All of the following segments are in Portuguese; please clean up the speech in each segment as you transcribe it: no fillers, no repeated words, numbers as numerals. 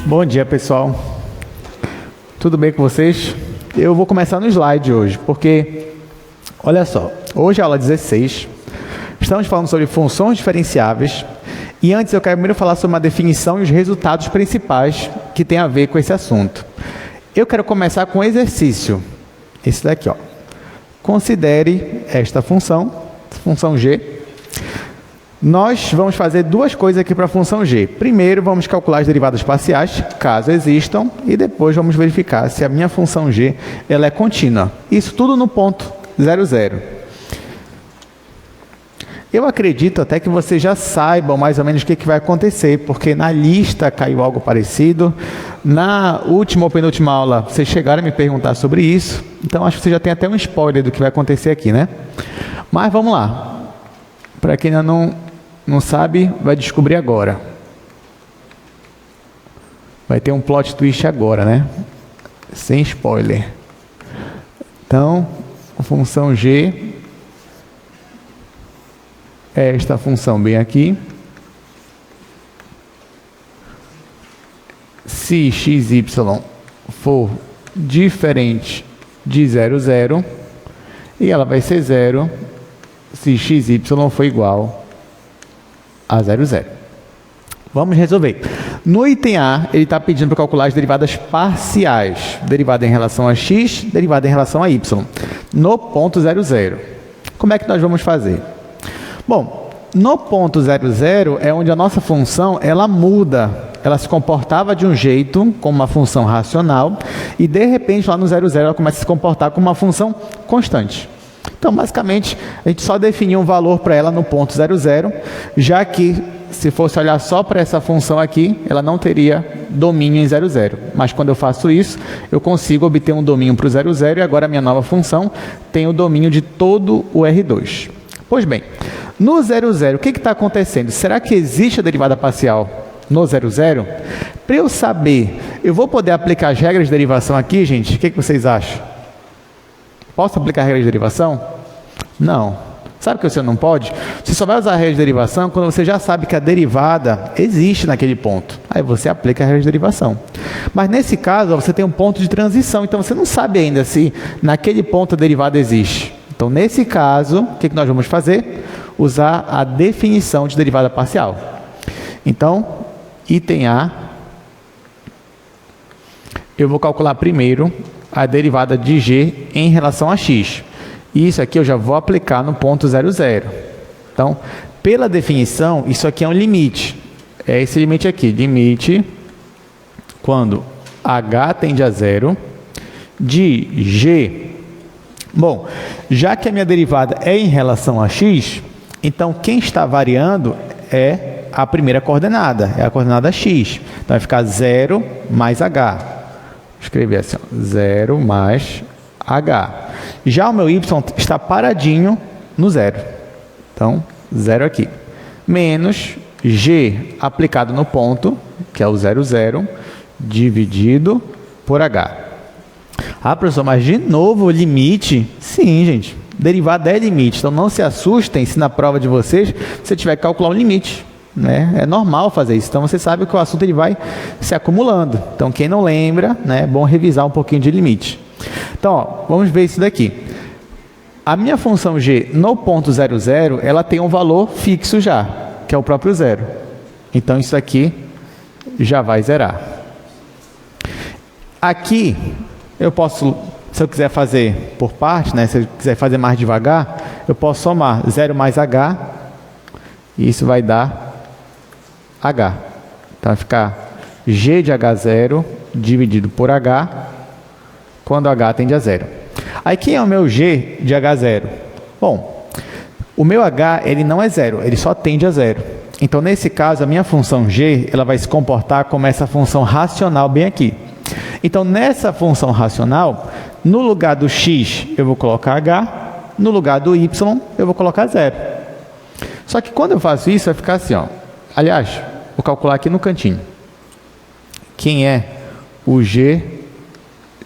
Bom dia, pessoal. Tudo bem com vocês? Eu vou começar no slide hoje, porque, olha só, hoje é a aula 16, estamos falando sobre funções diferenciáveis, e antes eu quero primeiro falar sobre uma definição e os resultados principais que tem a ver com esse assunto. Eu quero começar com um exercício, esse daqui, ó. Considere esta função G. Nós vamos fazer duas coisas aqui para a função G. Primeiro, vamos calcular as derivadas parciais, caso existam, e depois vamos verificar se a minha função G ela é contínua. Isso tudo no ponto 0, 0. Eu acredito até que vocês já saibam mais ou menos o que vai acontecer, porque na lista caiu algo parecido. Na última ou penúltima aula, vocês chegaram a me perguntar sobre isso, então acho que você já tem até um spoiler do que vai acontecer aqui, né? Mas vamos lá. Para quem ainda não sabe, vai descobrir agora. Vai ter um plot twist agora, né? Sem spoiler. Então, a função G é esta função bem aqui. Se x, y for diferente de 0, 0, e ela vai ser 0 se x, y for igual a 0, 0. Vamos resolver. No item A, ele está pedindo para calcular as derivadas parciais. Derivada em relação a x, derivada em relação a y. No ponto 0, 0. Como é que nós vamos fazer? Bom, no ponto 0, 0 é onde a nossa função ela muda. Ela se comportava de um jeito, como uma função racional, e de repente lá no 0, 0 ela começa a se comportar como uma função constante. Então, basicamente, a gente só definiu um valor para ela no ponto 0, 0, já que, se fosse olhar só para essa função aqui, ela não teria domínio em 0, 0. Mas quando eu faço isso, eu consigo obter um domínio para o 0, 0, e agora a minha nova função tem o domínio de todo o R2. Pois bem, no 0, 0, o que está acontecendo? Será que existe a derivada parcial no 0, 0? Para eu saber, eu vou poder aplicar as regras de derivação aqui, gente? O que vocês acham? Posso aplicar a regra de derivação? Não. Sabe o que você não pode? Você só vai usar a regra de derivação quando você já sabe que a derivada existe naquele ponto. Aí você aplica a regra de derivação. Mas nesse caso, você tem um ponto de transição, então você não sabe ainda se naquele ponto a derivada existe. Então, nesse caso, o que nós vamos fazer? Usar a definição de derivada parcial. Então, item A, eu vou calcular primeiro a derivada de g em relação a x. E isso aqui eu já vou aplicar no ponto 0, 0. Então, pela definição, isso aqui é um limite. É esse limite aqui, limite quando h tende a 0 de g. Bom, já que a minha derivada é em relação a x, então quem está variando é a primeira coordenada, é a coordenada x. Então vai ficar 0 mais h. Vou escrever assim, ó, 0 mais h. Já o meu y está paradinho no 0. Então, 0 aqui. Menos g aplicado no ponto, que é o 0, 0, dividido por h. Ah, professor, mas de novo limite? Sim, gente. Derivada é limite. Então, não se assustem se na prova de vocês você tiver que calcular um limite. Né? É normal fazer isso. Então, você sabe que o assunto ele vai se acumulando. Então, quem não lembra, né, é bom revisar um pouquinho de limite. Então, ó, vamos ver isso daqui. A minha função g no ponto 0, 0, ela tem um valor fixo já, que é o próprio 0. Então, isso aqui já vai zerar. Aqui, eu posso, se eu quiser fazer por parte, né, se eu quiser fazer mais devagar, eu posso somar 0 mais h, e isso vai dar h. Então, vai ficar g de h0 dividido por h, quando h tende a 0. Aí, quem é o meu g de h0? Bom, o meu h, ele não é 0, ele só tende a 0. Então, nesse caso, a minha função g, ela vai se comportar como essa função racional bem aqui. Então, nessa função racional, no lugar do x, eu vou colocar h, no lugar do y, eu vou colocar 0. Só que quando eu faço isso, vai ficar assim, ó. Aliás, vou calcular aqui no cantinho. Quem é o g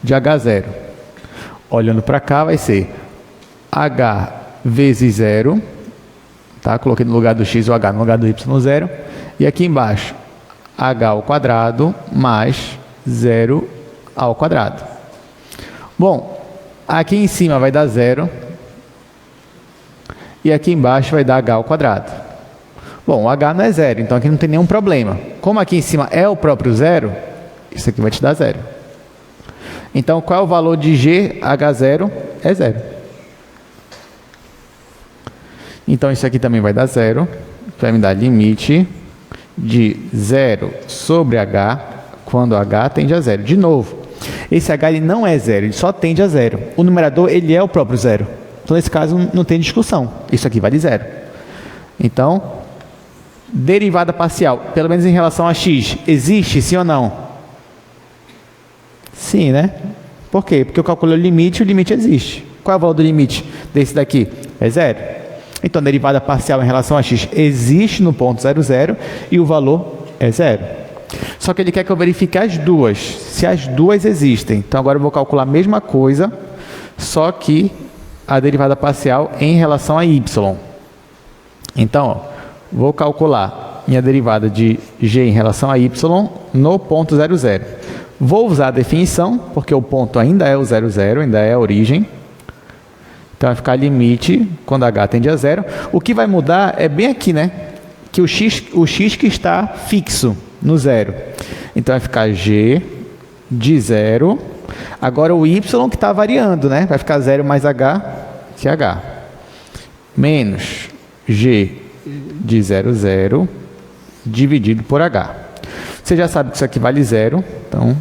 de h0? Olhando para cá, vai ser h vezes 0. Tá? Coloquei no lugar do x o h, no lugar do y 0. E aqui embaixo, h ao quadrado mais 0 ao quadrado. Bom, aqui em cima vai dar 0 e aqui embaixo vai dar h ao quadrado. Bom, o h não é 0, então aqui não tem nenhum problema. Como aqui em cima é o próprio 0, isso aqui vai te dar 0. Então, qual é o valor de g? h0 é 0. Então, isso aqui também vai dar 0. Vai me dar limite de 0 sobre h, quando h tende a 0. De novo, esse h ele não é 0, ele só tende a 0. O numerador ele é o próprio 0. Então, nesse caso, não tem discussão. Isso aqui vale 0. Então, derivada parcial, pelo menos em relação a x, existe sim ou não? Sim, né? Por quê? Porque eu calculei o limite existe. Qual é o valor do limite desse daqui? É 0. Então, a derivada parcial em relação a x existe no ponto 0, 0 e o valor é 0. Só que ele quer que eu verifique as duas, se as duas existem. Então, agora eu vou calcular a mesma coisa, só que a derivada parcial em relação a y. Então, ó, vou calcular minha derivada de g em relação a y no ponto 0, 0. Vou usar a definição, porque o ponto ainda é o 0, 0, ainda é a origem. Então, vai ficar limite quando h tende a 0. O que vai mudar é bem aqui, né? Que o x que está fixo no 0. Então, vai ficar g de 0. Agora, o y que está variando, né? Vai ficar 0 mais h, que é h. Menos g de 0, 0, dividido por h. Você já sabe que isso aqui vale 0. Então...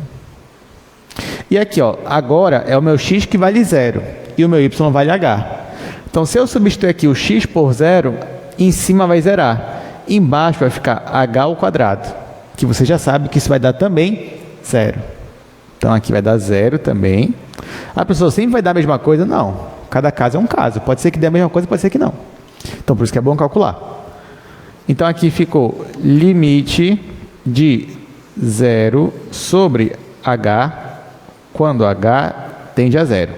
E aqui, ó, agora é o meu x que vale 0 e o meu y vale h. Então, se eu substituir aqui o x por 0, em cima vai zerar. Embaixo vai ficar h ao quadrado, que você já sabe que isso vai dar também 0. Então, aqui vai dar 0 também. A pessoa sempre vai dar a mesma coisa? Não. Cada caso é um caso. Pode ser que dê a mesma coisa, pode ser que não. Então, por isso que é bom calcular. Então, aqui ficou limite de 0 sobre h, quando h tende a 0.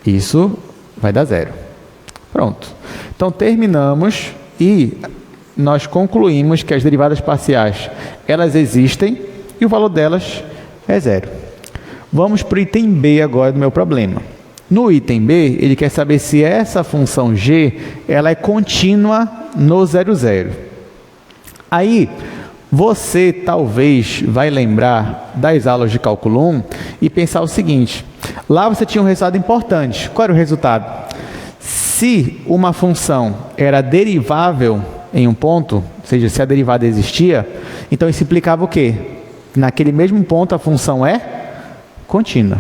Isso vai dar 0. Pronto. Então, terminamos e nós concluímos que as derivadas parciais, elas existem e o valor delas é 0. Vamos para o item B agora do meu problema. No item B, ele quer saber se essa função g ela é contínua no 0, 0. Aí, você talvez vai lembrar das aulas de cálculo 1 e pensar o seguinte: lá você tinha um resultado importante. Qual era o resultado? Se uma função era derivável em um ponto, ou seja, se a derivada existia, então isso implicava o quê? Naquele mesmo ponto a função é contínua.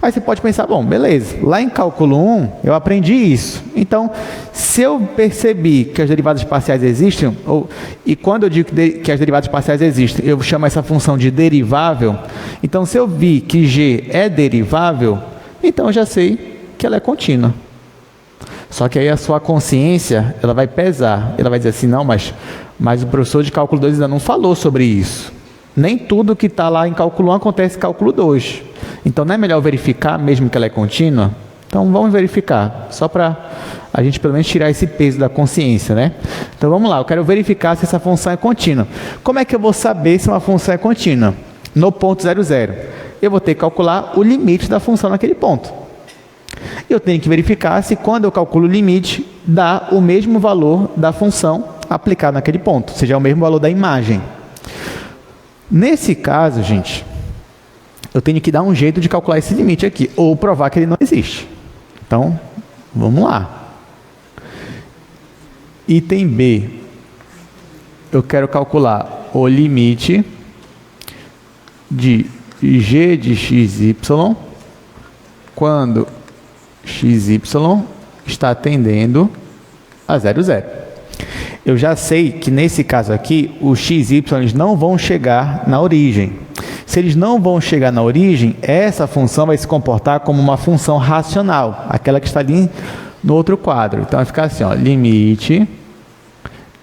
Aí você pode pensar, bom, beleza, lá em cálculo 1 eu aprendi isso. Então, se eu percebi que as derivadas parciais existem, e quando eu digo que as derivadas parciais existem, eu chamo essa função de derivável. Então, se eu vi que g é derivável, então eu já sei que ela é contínua. Só que aí a sua consciência, ela vai pesar. Ela vai dizer assim, não, mas o professor de cálculo 2 ainda não falou sobre isso. Nem tudo que está lá em cálculo 1 acontece em cálculo 2. Então, não é melhor verificar mesmo que ela é contínua? Então, vamos verificar, só para a gente pelo menos tirar esse peso da consciência, né? Então, vamos lá, eu quero verificar se essa função é contínua. Como é que eu vou saber se uma função é contínua? No ponto 0, 0. Eu vou ter que calcular o limite da função naquele ponto. Eu tenho que verificar se quando eu calculo o limite, dá o mesmo valor da função aplicada naquele ponto, ou seja, é o mesmo valor da imagem. Nesse caso, gente, eu tenho que dar um jeito de calcular esse limite aqui, ou provar que ele não existe. Então, vamos lá. Item B. Eu quero calcular o limite de g de xy quando xy está tendendo a 0, 0. Eu já sei que nesse caso aqui, os x e y não vão chegar na origem. Se eles não vão chegar na origem, essa função vai se comportar como uma função racional, aquela que está ali no outro quadro. Então, vai ficar assim, ó, limite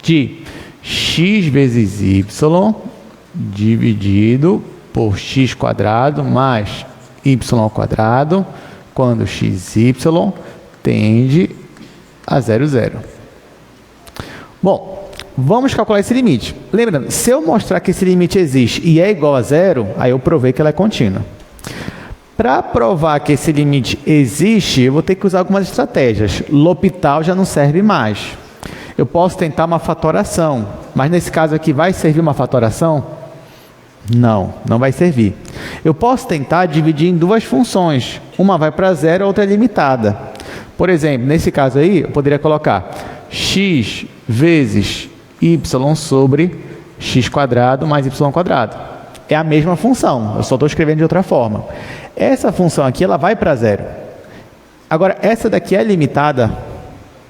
de x vezes y dividido por x quadrado mais y ao quadrado, quando xy tende a 0, 0. Bom, vamos calcular esse limite. Lembrando, se eu mostrar que esse limite existe e é igual a zero, aí eu provei que ela é contínua. Para provar que esse limite existe, eu vou ter que usar algumas estratégias. L'Hopital já não serve mais. Eu posso tentar uma fatoração, mas nesse caso aqui vai servir uma fatoração? Não, não vai servir. Eu posso tentar dividir em duas funções. Uma vai para zero, a outra é limitada. Por exemplo, nesse caso aí, eu poderia colocar x vezes y sobre x quadrado mais y quadrado. É a mesma função, eu só estou escrevendo de outra forma. Essa função aqui, ela vai para zero. Agora, essa daqui é limitada?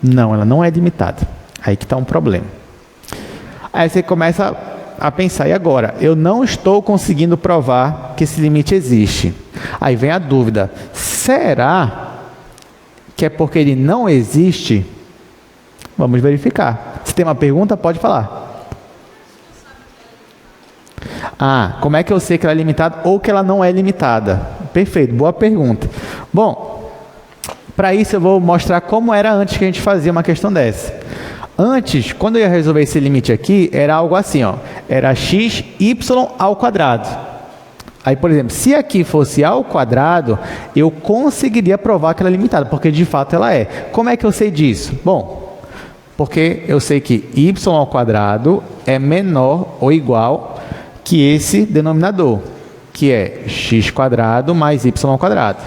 Não, ela não é limitada. Aí que está um problema. Aí você começa a pensar, e agora? Eu não estou conseguindo provar que esse limite existe. Aí vem a dúvida, será que é porque ele não existe? Vamos verificar. Se tem uma pergunta, pode falar. Como é que eu sei que ela é limitada ou que ela não é limitada? Perfeito, boa pergunta. Bom, para isso eu vou mostrar como era antes que a gente fazia uma questão dessa. Antes, quando eu ia resolver esse limite aqui, era algo assim, ó, era x, y ao quadrado. Aí, por exemplo, se aqui fosse ao quadrado, eu conseguiria provar que ela é limitada, porque de fato ela é. Como é que eu sei disso? Bom, porque eu sei que y ao quadrado é menor ou igual que esse denominador, que é x quadrado mais y ao quadrado.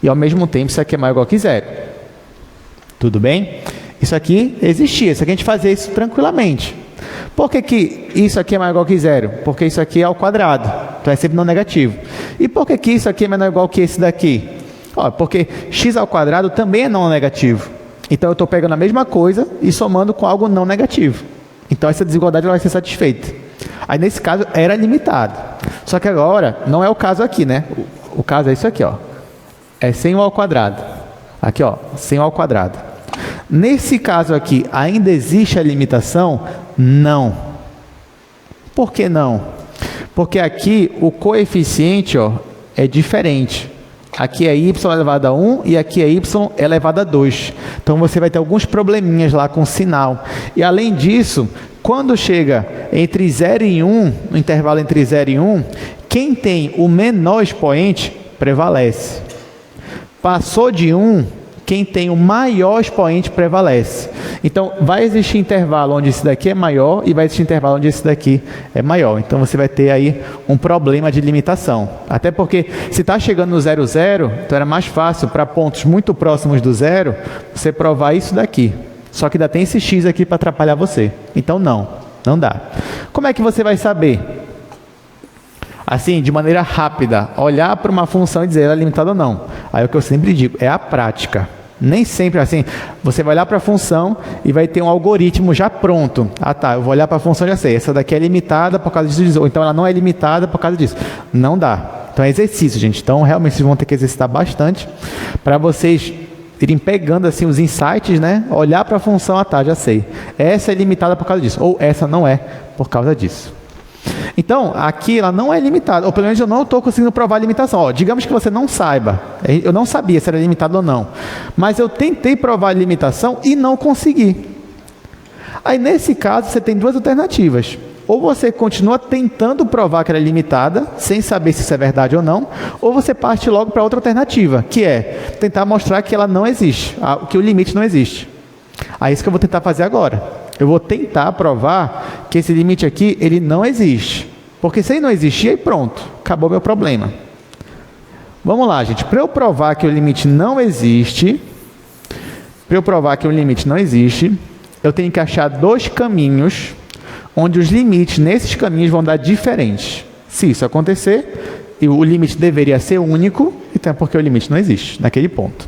E ao mesmo tempo isso aqui é maior ou igual que zero. Tudo bem? Isso aqui existia, isso aqui a gente fazia isso tranquilamente. Por que isso aqui é maior ou igual que zero? Porque isso aqui é ao quadrado, então é sempre não negativo. E por que isso aqui é menor ou igual que esse daqui? Porque x ao quadrado também é não negativo. Então eu estou pegando a mesma coisa e somando com algo não negativo. Então essa desigualdade vai ser satisfeita. Aí nesse caso era limitado. Só que agora não é o caso aqui, né? O caso é isso aqui, ó. É 100 ao quadrado. Aqui, ó, 100 ao quadrado. Nesse caso aqui, ainda existe a limitação? Não. Por que não? Porque aqui o coeficiente, ó, é diferente. Aqui é y elevado a 1 e aqui é y elevado a 2. Então você vai ter alguns probleminhas lá com o sinal. E além disso, quando chega entre 0 e 1, no intervalo entre 0 e 1, quem tem o menor expoente prevalece. Passou de 1, quem tem o maior expoente prevalece. Então, vai existir intervalo onde esse daqui é maior e vai existir intervalo onde esse daqui é maior. Então, você vai ter aí um problema de limitação. Até porque, se está chegando no 0, 0, então era mais fácil, para pontos muito próximos do zero, você provar isso daqui. Só que ainda tem esse x aqui para atrapalhar você. Então, não dá. Como é que você vai saber? Assim, de maneira rápida, olhar para uma função e dizer ela é limitada ou não. Aí é o que eu sempre digo, é a prática. Nem sempre assim, você vai olhar para a função e vai ter um algoritmo já pronto. Eu vou olhar para a função e já sei, essa daqui é limitada por causa disso, ou então ela não é limitada por causa disso. Não dá. Então é exercício, gente. Então realmente vocês vão ter que exercitar bastante para vocês irem pegando assim os insights, né? Olhar para a função, já sei. Essa é limitada por causa disso, ou essa não é por causa disso. Então, aqui ela não é limitada, ou pelo menos eu não estou conseguindo provar a limitação. Digamos que você não saiba, eu não sabia se era limitado ou não, mas eu tentei provar a limitação e não consegui. Aí, nesse caso, você tem duas alternativas. Ou você continua tentando provar que ela é limitada, sem saber se isso é verdade ou não, ou você parte logo para outra alternativa, que é tentar mostrar que ela não existe, que o limite não existe. É isso que eu vou tentar fazer agora. Eu vou tentar provar que esse limite aqui, ele não existe. Porque se ele não existir, aí pronto, acabou meu problema. Vamos lá, gente. Para eu provar que o limite não existe, eu tenho que achar dois caminhos onde os limites nesses caminhos vão dar diferentes. Se isso acontecer, o limite deveria ser único, então é porque o limite não existe naquele ponto.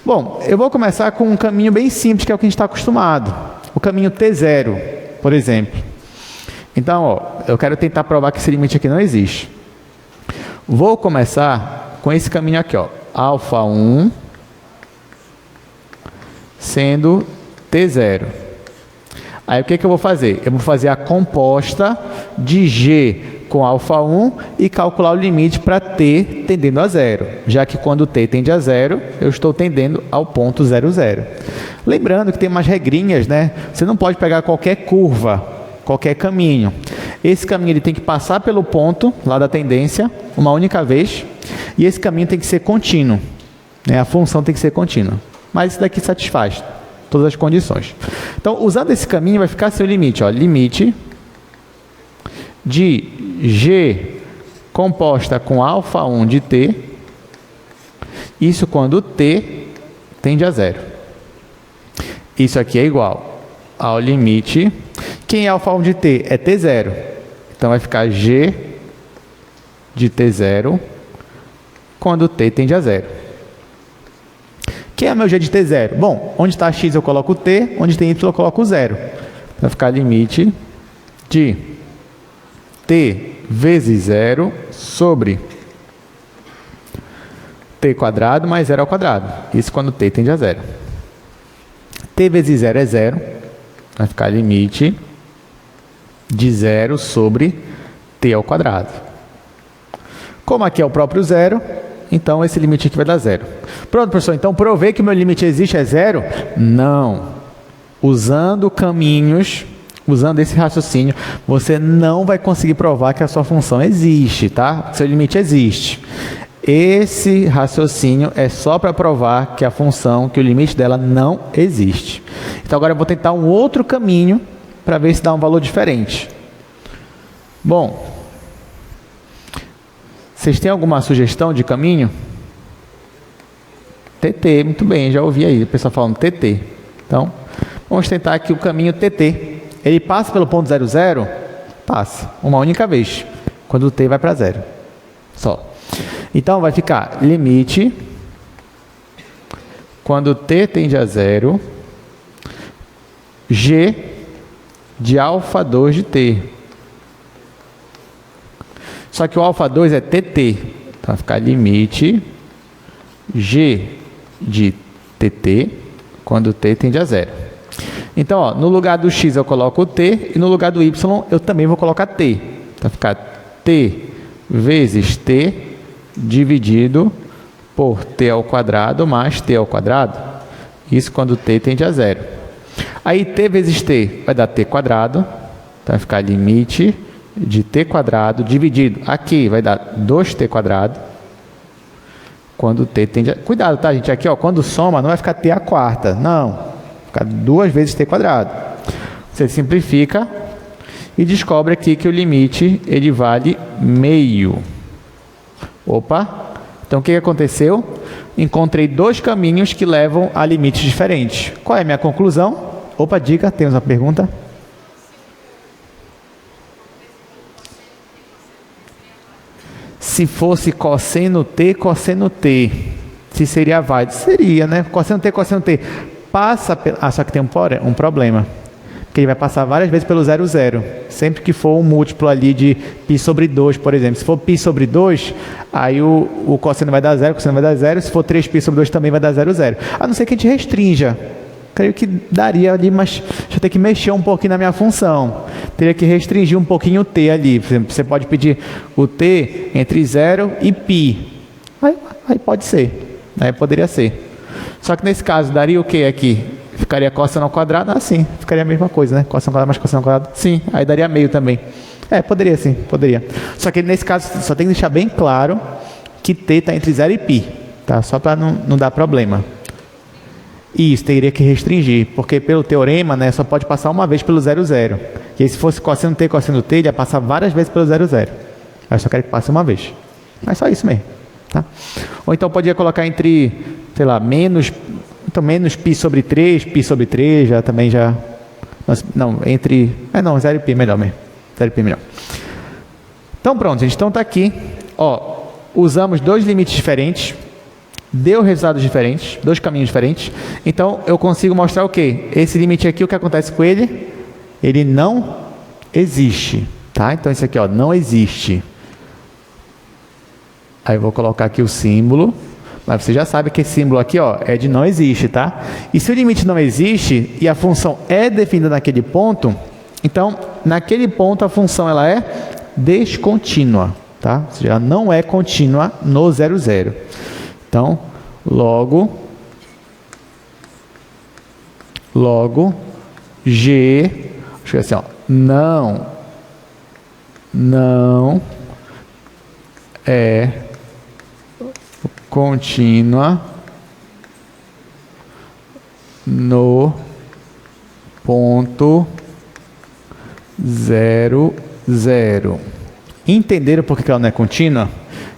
Bom, eu vou começar com um caminho bem simples, que é o que a gente está acostumado. O caminho T0, por exemplo. Então, eu quero tentar provar que esse limite aqui não existe. Vou começar com esse caminho aqui, alfa 1 sendo T0. Aí o que eu vou fazer? Eu vou fazer a composta de G com alfa 1 e calcular o limite para t tendendo a zero, já que quando t tende a zero, eu estou tendendo ao ponto 0, 0. Lembrando que tem umas regrinhas, né? Você não pode pegar qualquer curva, qualquer caminho. Esse caminho ele tem que passar pelo ponto lá da tendência uma única vez, e esse caminho tem que ser contínuo, né? A função tem que ser contínua. Mas isso daqui satisfaz todas as condições. Então, usando esse caminho, vai ficar seu limite, ó, limite de g composta com alfa 1 de t, isso quando t tende a zero. Isso aqui é igual ao limite, quem é alfa 1 de t? É t0. Então, vai ficar g de t0 quando t tende a zero. Quem é meu g de t0? Bom, onde está x eu coloco t, onde tem y eu coloco 0. Vai ficar limite de t vezes 0 sobre t quadrado mais 0 ao quadrado. Isso quando t tende a zero. T vezes 0 é 0. Vai ficar limite de 0 sobre t ao quadrado. Como aqui é o próprio zero, então esse limite aqui vai dar 0. Pronto, professor, então provei que o meu limite existe é 0? Não. Usando caminhos, usando esse raciocínio, você não vai conseguir provar que a sua função existe, tá? Seu limite existe. Esse raciocínio é só para provar que a função, que o limite dela não existe. Então agora eu vou tentar um outro caminho para ver se dá um valor diferente. Bom, vocês têm alguma sugestão de caminho? TT, muito bem, já ouvi aí o pessoal falando TT. Então, vamos tentar aqui o caminho TT. Ele passa pelo ponto 0, 0? Passa, uma única vez, quando o t vai para 0. Só. Então, vai ficar limite, quando t tende a 0, g de alfa 2 de t. Só que o alfa 2 é tt. Então, vai ficar limite g de tt quando t tende a 0. Então, ó, no lugar do x eu coloco o t e no lugar do y eu também vou colocar t. Então, vai ficar t vezes t dividido por t ao quadrado mais t ao quadrado. Isso quando t tende a 0. Aí t vezes t vai dar t quadrado. Então, vai ficar limite de t quadrado dividido, aqui vai dar 2t quadrado, quando t tende a... Cuidado, tá, gente? Aqui, ó, quando soma, não vai ficar t à quarta, não. Vai ficar 2 vezes t quadrado. Você simplifica e descobre aqui que o limite, ele vale meio. Opa! Então, o que aconteceu? Encontrei dois caminhos que levam a limites diferentes. Qual é a minha conclusão? Opa, diga, temos uma pergunta. Se fosse cosseno t, se seria válido? Seria, né? Cosseno t, passa... só que tem um problema. Porque ele vai passar várias vezes pelo 0, 0. Sempre que for um múltiplo ali de π sobre 2, por exemplo. Se for π sobre 2, aí o cosseno vai dar 0, o cosseno vai dar 0. Se for 3π sobre 2, também vai dar 0, 0. A não ser que a gente restrinja. Creio que daria ali, mas deixa eu ter que mexer um pouquinho na minha função. Teria que restringir um pouquinho o t ali. Por exemplo, você pode pedir o t entre 0 e π. Aí pode ser. Aí poderia ser. Só que nesse caso, daria o que aqui? Ficaria cosseno ao quadrado? Ah, sim. Ficaria a mesma coisa, né? Cosseno ao quadrado mais cosseno ao quadrado? Sim. Aí daria meio também. Poderia sim. Poderia. Só que nesse caso, só tem que deixar bem claro que t está entre 0 e π. Tá? Só para não dar problema. Isso, teria que restringir, porque pelo teorema, né, só pode passar uma vez pelo 0, 0. E aí, se fosse cosseno t, ele ia passar várias vezes pelo 0, 0. Aí eu só quero que passe uma vez. Mas só isso mesmo. Tá? Ou então podia colocar entre, sei lá, menos π sobre 3, π sobre 3, já também já... Não, entre... 0 e π melhor mesmo. 0 e π melhor. Então pronto, gente. Então tá aqui. Ó, usamos dois limites diferentes. Deu resultados diferentes, dois caminhos diferentes. Então, eu consigo mostrar o quê? Esse limite aqui, o que acontece com ele? Ele não existe, tá? Então, esse aqui, ó, não existe. Aí, eu vou colocar aqui o símbolo. Mas você já sabe que esse símbolo aqui, ó, é de não existe, tá? E se o limite não existe e a função é definida naquele ponto, então, naquele ponto, a função, ela é descontínua, tá? Ou seja, ela não é contínua no 0, 0. Então, logo G, acho que é assim, ó, não é contínua no ponto 0, 0. Entenderam por que ela não é contínua?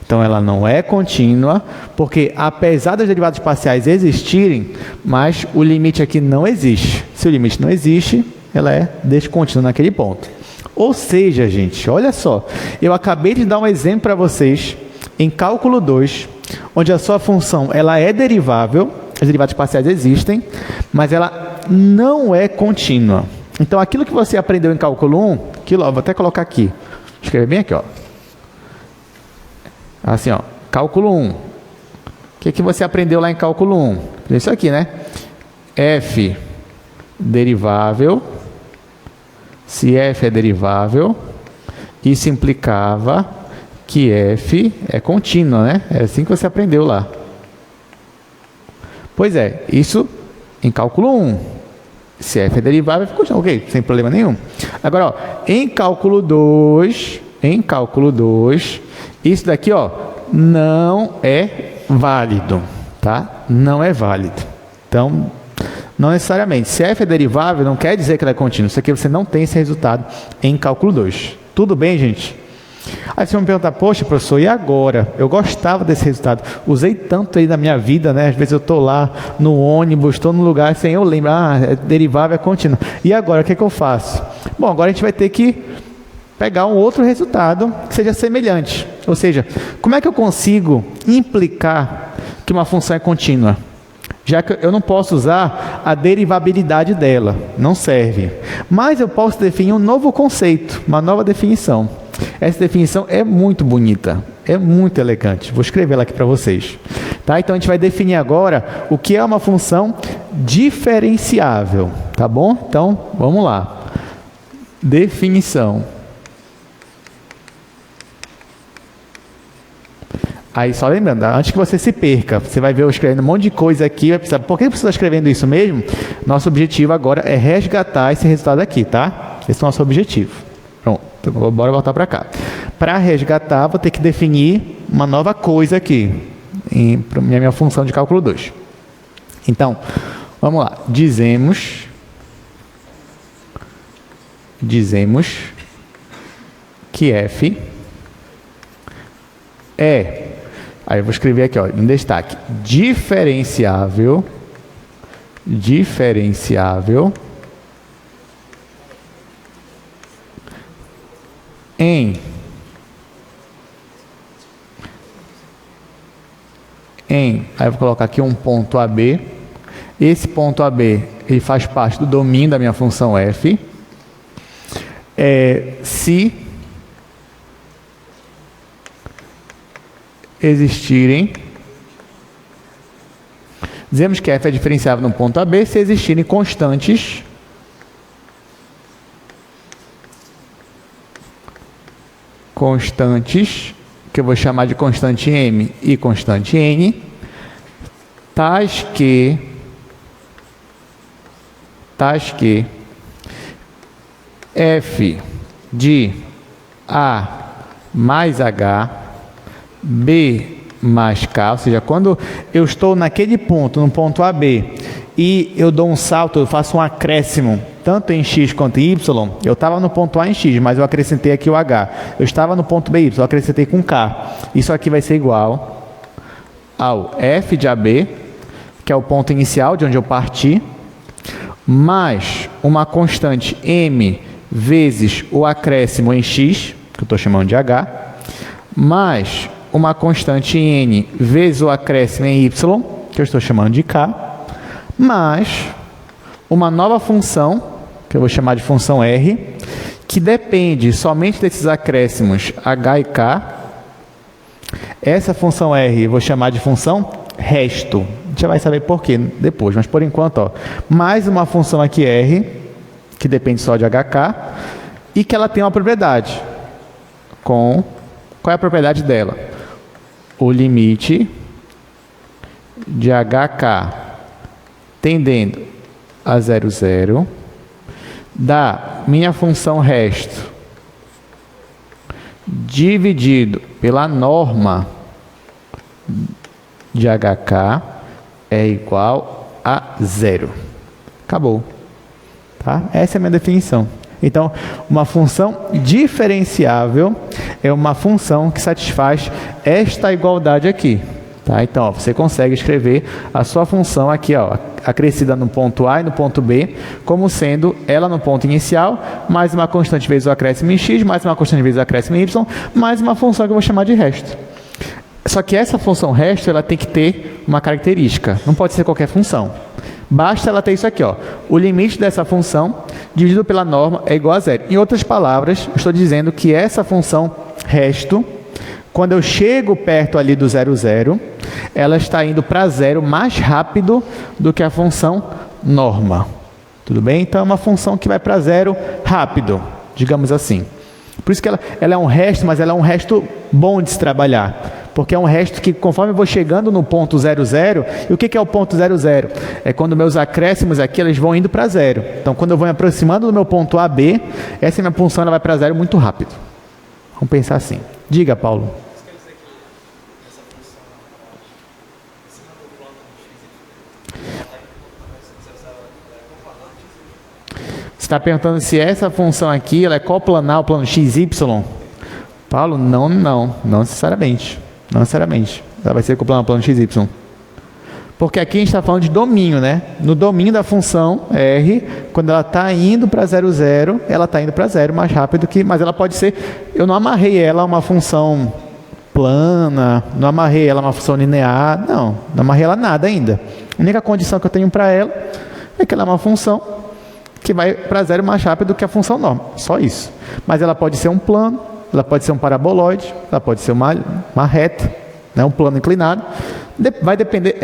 Então, ela não é contínua, porque apesar das derivadas parciais existirem, mas o limite aqui não existe. Se o limite não existe, ela é descontínua naquele ponto. Ou seja, gente, olha só, eu acabei de dar um exemplo para vocês em cálculo 2, onde a sua função ela é derivável, as derivadas parciais existem, mas ela não é contínua. Então, aquilo que você aprendeu em cálculo 1, aquilo, ó, vou até colocar aqui, vou escrever bem aqui, ó. Assim, ó, cálculo 1. O que você aprendeu lá em cálculo 1? Isso aqui, né? F derivável. Se f é derivável, isso implicava que f é contínua, né? É assim que você aprendeu lá. Pois é, isso em cálculo 1. Se f é derivável, é contínua. Ok, sem problema nenhum. Agora, ó, em cálculo 2, isso daqui, ó, não é válido, tá? Não é válido. Então, não necessariamente. Se f é derivável, não quer dizer que ela é contínua. Isso aqui você não tem esse resultado em cálculo 2. Tudo bem, gente? Aí você vai me perguntar, poxa, professor, e agora? Eu gostava desse resultado. Usei tanto aí na minha vida, né? Às vezes eu estou lá no ônibus, estou no lugar sem eu lembro. Ah, é derivável, é contínua. E agora, o que é que eu faço? Bom, agora a gente vai ter que pegar um outro resultado que seja semelhante. Ou seja, como é que eu consigo implicar que uma função é contínua? Já que eu não posso usar a derivabilidade dela, não serve. Mas eu posso definir um novo conceito, uma nova definição. Essa definição é muito bonita, é muito elegante. Vou escrever ela aqui para vocês. Tá? Então a gente vai definir agora o que é uma função diferenciável. Tá bom? Então vamos lá. Definição. Aí só lembrando, antes que você se perca, você vai ver eu escrevendo um monte de coisa aqui, vai precisar, por que você está escrevendo isso mesmo? Nosso objetivo agora é resgatar esse resultado aqui, tá? Esse é o nosso objetivo. Pronto, então, bora voltar para cá. Para resgatar, vou ter que definir uma nova coisa aqui, para minha função de cálculo 2. Então, vamos lá. Dizemos que f é... Aí eu vou escrever aqui, ó, em destaque, diferenciável em aí eu vou colocar aqui um ponto AB. Esse ponto AB, ele faz parte do domínio da minha função f. Se existirem, dizemos que f é diferenciável no ponto AB se existirem constantes que eu vou chamar de constante m e constante n, tais que f de a mais h, b mais k, ou seja, quando eu estou naquele ponto, no ponto AB, e eu dou um salto, eu faço um acréscimo, tanto em x quanto em y, eu estava no ponto A em x, mas eu acrescentei aqui o h. Eu estava no ponto B, eu acrescentei com k. Isso aqui vai ser igual ao f de AB, que é o ponto inicial de onde eu parti, mais uma constante m vezes o acréscimo em x, que eu estou chamando de h, mais uma constante n vezes o acréscimo em y, que eu estou chamando de k, mais uma nova função, que eu vou chamar de função r, que depende somente desses acréscimos h e k. Essa função r eu vou chamar de função resto. A gente já vai saber por quê depois, mas por enquanto, ó, mais uma função aqui r, que depende só de hk, e que ela tem uma propriedade. com... Qual é a propriedade dela? O limite de HK tendendo a 0, 0, da minha função resto dividido pela norma de HK é igual a 0. Acabou. Tá? Essa é a minha definição. Então, uma função diferenciável é uma função que satisfaz esta igualdade aqui. Tá? Então, ó, você consegue escrever a sua função aqui, ó, acrescida no ponto A e no ponto B, como sendo ela no ponto inicial, mais uma constante vezes o acréscimo em x, mais uma constante vezes o acréscimo em y, mais uma função que eu vou chamar de resto. Só que essa função resto, ela tem que ter uma característica. Não pode ser qualquer função. Basta ela ter isso aqui, ó. O limite dessa função dividido pela norma é igual a 0. Em outras palavras, eu estou dizendo que essa função resto, quando eu chego perto ali do 0, 0, ela está indo para 0 mais rápido do que a função norma. Tudo bem? Então, é uma função que vai para 0 rápido, digamos assim. Por isso que ela é um resto, mas ela é um resto bom de se trabalhar. Porque é um resto que, conforme eu vou chegando no ponto 0, 0, e o que é o ponto 0, 0? É quando meus acréscimos aqui, eles vão indo para 0. Então, quando eu vou me aproximando do meu ponto AB, essa minha função ela vai para 0 muito rápido. Vamos pensar assim. Diga, Paulo. Você está perguntando se essa função aqui ela é coplanar ao plano XY? Paulo, não necessariamente. Não necessariamente. Ela vai ser coplanar ao plano XY. Porque aqui a gente está falando de domínio, né? No domínio da função R, quando ela está indo para 0, 0, ela está indo para 0 mais rápido que... Mas ela pode ser... Eu não amarrei ela a uma função plana, não amarrei ela a uma função linear, não amarrei ela a nada ainda. A única condição que eu tenho para ela é que ela é uma função que vai para 0 mais rápido do que a função norma. Só isso. Mas ela pode ser um plano, ela pode ser um paraboloide, ela pode ser uma reta, né, um plano inclinado. Vai depender,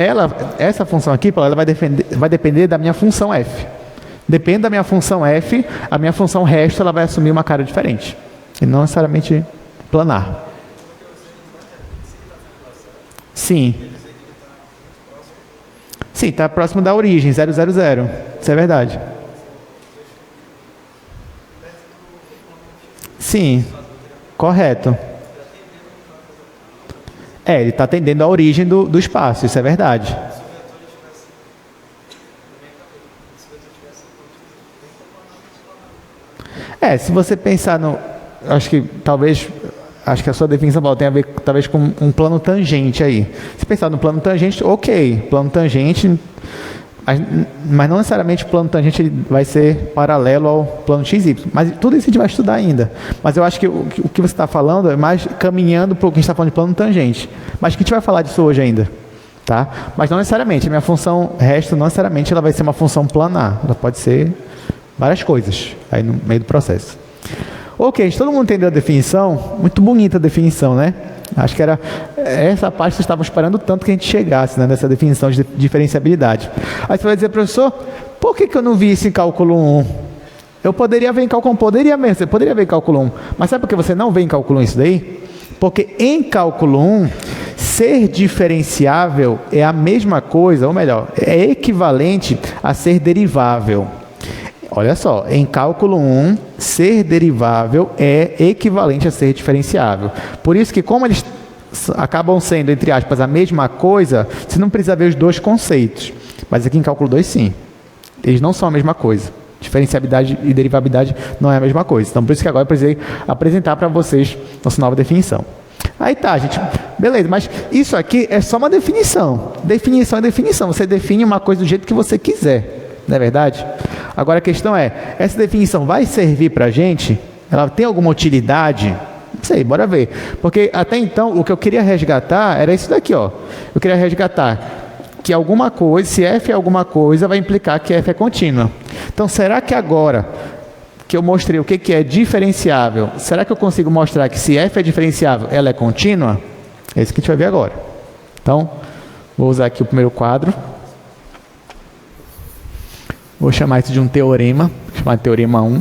essa função aqui, ela vai depender da minha função f. Depende da minha função f, a minha função resto ela vai assumir uma cara diferente. E não necessariamente planar. Sim. Sim, está próximo da origem, 0, 0, 0. Isso é verdade. Sim, correto. Ele está atendendo a origem do espaço, isso é verdade. Se você pensar no... Acho que a sua definição, Paulo, tem a ver talvez com um plano tangente aí. Se pensar no plano tangente, ok, plano tangente... Mas não necessariamente o plano tangente ele vai ser paralelo ao plano XY. Mas tudo isso a gente vai estudar ainda. Mas eu acho que o que você está falando é mais caminhando para o que a gente está falando de plano tangente. Mas que a gente vai falar disso hoje ainda. Tá? Mas não necessariamente. A minha função resto, não necessariamente, ela vai ser uma função planar. Ela pode ser várias coisas aí no meio do processo. Ok, todo mundo entendeu a definição? Muito bonita a definição, né? Acho que era essa parte que vocês estavam esperando tanto que a gente chegasse, né, nessa definição de diferenciabilidade. Aí você vai dizer, professor, por que eu não vi isso em cálculo 1? Eu poderia ver em cálculo 1, poderia mesmo, você poderia ver em cálculo 1. Mas sabe por que você não vê em cálculo 1 isso daí? Porque em cálculo 1, ser diferenciável é a mesma coisa, ou melhor, é equivalente a ser derivável. Olha só, em cálculo 1, ser derivável é equivalente a ser diferenciável. Por isso que, como eles acabam sendo, entre aspas, a mesma coisa, você não precisa ver os dois conceitos. Mas aqui em cálculo 2, sim. Eles não são a mesma coisa. Diferenciabilidade e derivabilidade não é a mesma coisa. Então, por isso que agora eu precisei apresentar para vocês nossa nova definição. Aí tá, gente. Beleza, mas isso aqui é só uma definição. Definição é definição. Você define uma coisa do jeito que você quiser. Não é verdade? Agora a questão é, essa definição vai servir para a gente? Ela tem alguma utilidade? Não sei, bora ver. Porque até então, o que eu queria resgatar era isso daqui, ó. Eu queria resgatar que alguma coisa, se f é alguma coisa, vai implicar que f é contínua. Então, será que agora que eu mostrei o que é diferenciável, será que eu consigo mostrar que se f é diferenciável, ela é contínua? É isso que a gente vai ver agora. Então, vou usar aqui o primeiro quadro. Vou chamar isso de um teorema, vou chamar de teorema 1.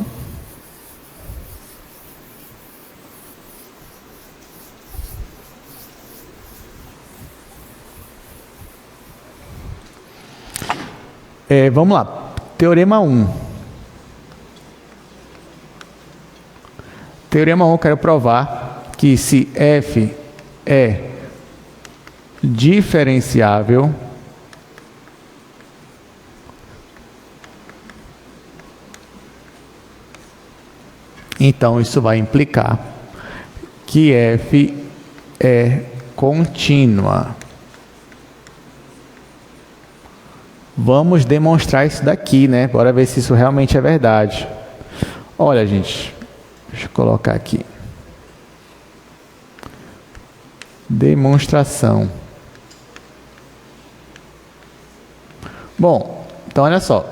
Vamos lá. Teorema 1. Teorema 1, eu quero provar que se f é diferenciável, então isso vai implicar que f é contínua. Vamos demonstrar isso daqui, né? Bora ver se isso realmente é verdade. Olha, gente, deixa eu colocar aqui. Demonstração. Bom, então olha só.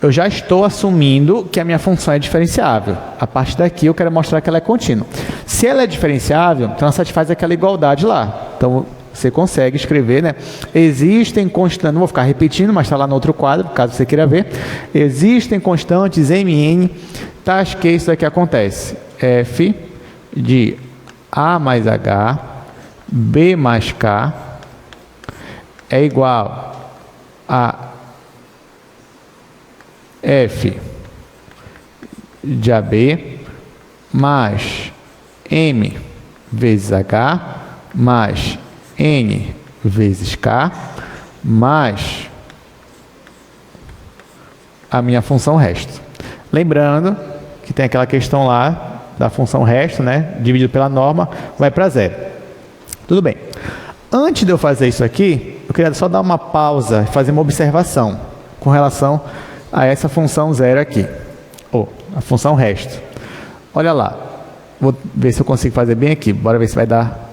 Eu já estou assumindo que a minha função é diferenciável. A partir daqui eu quero mostrar que ela é contínua. Se ela é diferenciável, então ela satisfaz aquela igualdade lá. Então você consegue escrever, né? Existem constantes, não vou ficar repetindo, mas está lá no outro quadro, caso você queira ver. Existem constantes Mn, tais que isso aqui acontece. F de A mais H, B mais K, é igual a F de AB mais M vezes H mais N vezes K mais a minha função resto. Lembrando que tem aquela questão lá da função resto, né? Dividido pela norma, vai para zero. Tudo bem. Antes de eu fazer isso aqui, eu queria só dar uma pausa e fazer uma observação com relação a essa função zero aqui, ou a função resto. Olha lá, vou ver se eu consigo fazer bem aqui, bora ver se vai dar.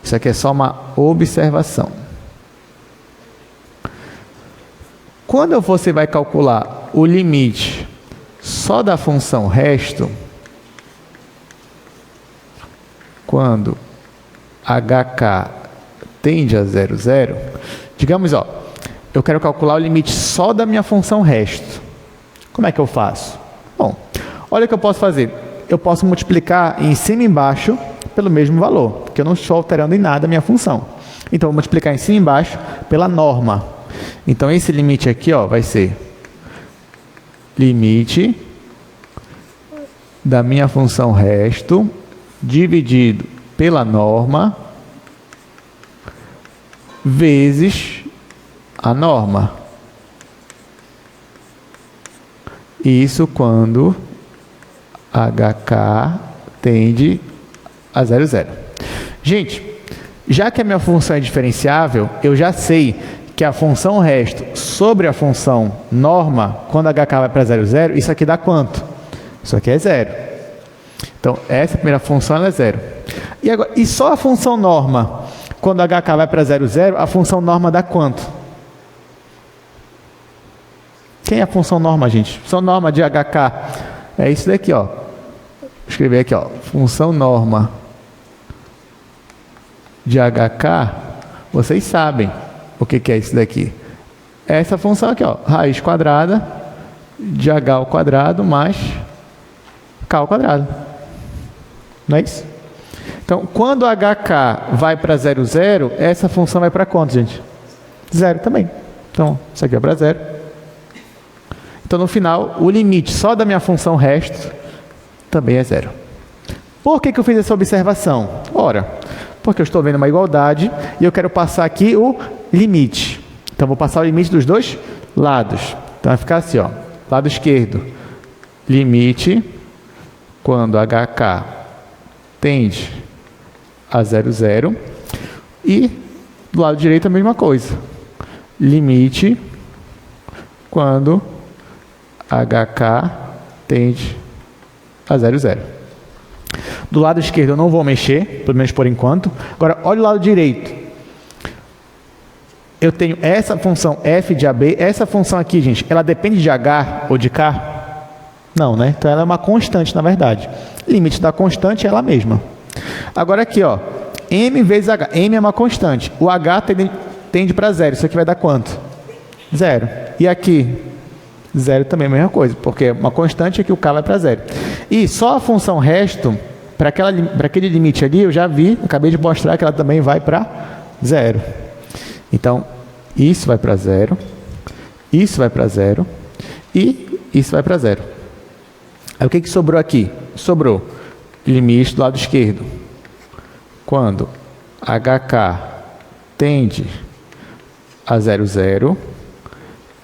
Isso aqui é só uma observação. Quando você vai calcular o limite só da função resto, quando hk tende a 0, 0, digamos, ó, eu quero calcular o limite só da minha função resto. Como é que eu faço? Bom, olha o que eu posso fazer. Eu posso multiplicar em cima e embaixo pelo mesmo valor, porque eu não estou alterando em nada a minha função. Então, eu vou multiplicar em cima e embaixo pela norma. Então, esse limite aqui, ó, vai ser limite da minha função resto dividido pela norma vezes a norma. Isso quando hk tende a 0, 0. Gente, já que a minha função é diferenciável, eu já sei que a função resto sobre a função norma, quando hk vai para 0, 0, isso aqui dá quanto? Isso aqui é 0. Então, essa primeira função ela é 0. E só a função norma, quando hk vai para 0, 0, a função norma dá quanto? Quem é a função norma, gente? Função norma de hk é isso daqui, ó. Vou escrever aqui, ó. Função norma de hk, vocês sabem o que é isso daqui. É essa função aqui, ó. Raiz quadrada de h ao quadrado mais k ao quadrado. Não é isso? Então, quando hk vai para 0, 0, essa função vai para quanto, gente? 0 também. Então, isso aqui é para 0. Então, no final, o limite só da minha função resto também é 0. Por que eu fiz essa observação? Ora, porque eu estou vendo uma igualdade e eu quero passar aqui o limite. Então, vou passar o limite dos dois lados. Então, vai ficar assim, ó, lado esquerdo, limite quando hk tende a 0, 0. E do lado direito a mesma coisa. Limite quando hk tende a 0, 0. Do lado esquerdo eu não vou mexer, pelo menos por enquanto. Agora, olha o lado direito. Eu tenho essa função f de AB. Essa função aqui, gente, ela depende de h ou de k? Não, né? Então ela é uma constante, na verdade. Limite da constante é ela mesma. Agora aqui, ó, m vezes h. M é uma constante. O h tende para 0. Isso aqui vai dar quanto? 0. E aqui? 0 também é a mesma coisa, porque é uma constante aqui o k vai para 0. E só a função resto, para aquele limite ali, eu já vi, acabei de mostrar que ela também vai para 0. Então, isso vai para 0. Isso vai para zero. E isso vai para zero. Aí o que sobrou aqui? Sobrou limite do lado esquerdo. Quando HK tende a 0, 0,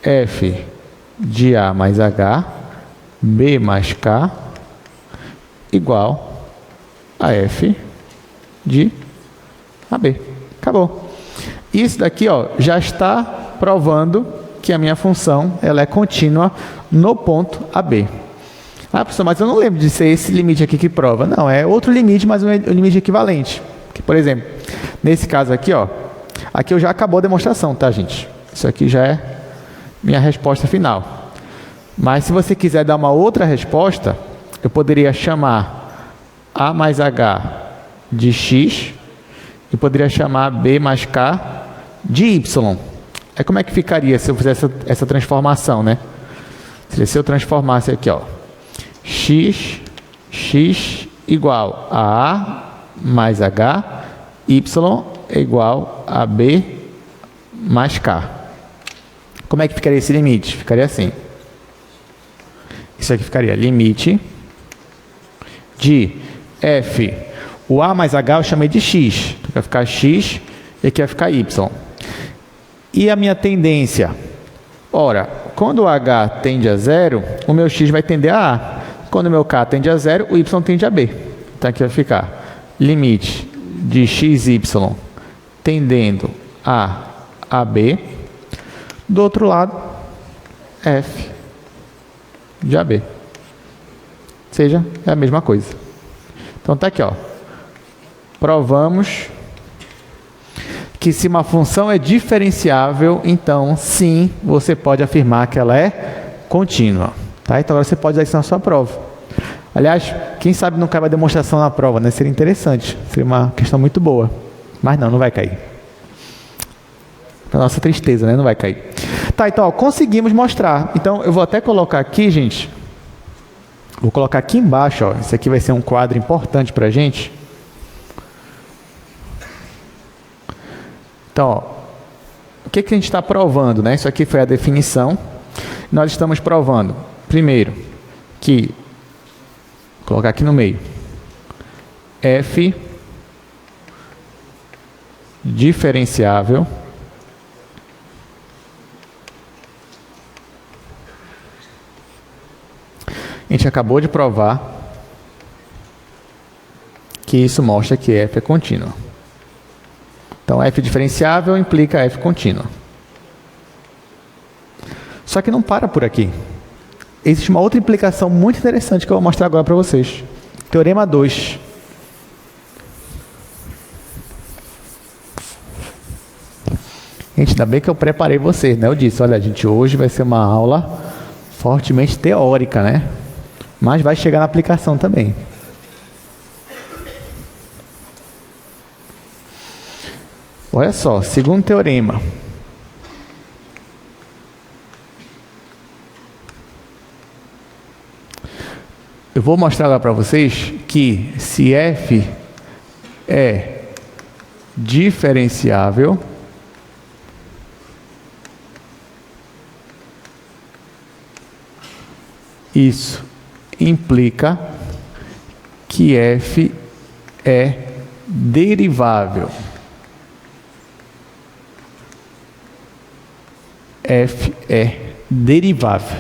F de A mais H, B mais K, igual a F de AB. Acabou. Isso daqui, ó, já está provando que a minha função ela é contínua no ponto AB. Ah, professor, mas eu não lembro de ser esse limite aqui que prova. Não, é outro limite, mas um limite equivalente. Que, por exemplo, nesse caso aqui, ó, aqui eu já acabou a demonstração, tá, gente? Isso aqui já é minha resposta final. Mas se você quiser dar uma outra resposta, eu poderia chamar A mais H de X e poderia chamar B mais K de Y. Aí como é que ficaria se eu fizesse essa transformação, né? Se eu transformasse aqui, ó, X igual a A mais H, Y é igual a B mais K. Como é que ficaria esse limite? Ficaria assim. Isso aqui ficaria limite de F. O A mais H eu chamei de X. Então vai ficar X e aqui vai ficar Y. E a minha tendência? Ora, quando o H tende a 0, o meu X vai tender a A. Quando o meu K tende a 0, o Y tende a B. Então aqui vai ficar limite de XY tendendo a AB. Do outro lado, F de AB. Ou seja, é a mesma coisa. Então tá aqui, ó. Provamos que se uma função é diferenciável, então sim, você pode afirmar que ela é contínua. Tá? Então agora você pode usar isso na sua prova. Aliás, quem sabe não cai uma demonstração na prova, né? Seria interessante. Seria uma questão muito boa. Mas não vai cair. Para nossa tristeza, né? Não vai cair. Tá, então, ó, conseguimos mostrar. Então, eu vou até colocar aqui, gente. Vou colocar aqui embaixo, ó. Isso aqui vai ser um quadro importante para a gente. Então, ó, o que a gente está provando, né? Isso aqui foi a definição. Nós estamos provando, primeiro, que, vou colocar aqui no meio, F diferenciável a gente acabou de provar que isso mostra que F é contínua. Então, F diferenciável implica F contínua. Só que não para por aqui. Existe uma outra implicação muito interessante que eu vou mostrar agora para vocês. Teorema 2. Gente, ainda bem que eu preparei vocês, né? Eu disse, olha, gente, hoje vai ser uma aula fortemente teórica, né? Mas vai chegar na aplicação também. Olha só, segundo teorema. Eu vou mostrar agora para vocês que se F é diferenciável, isso implica que F é derivável. F é derivável.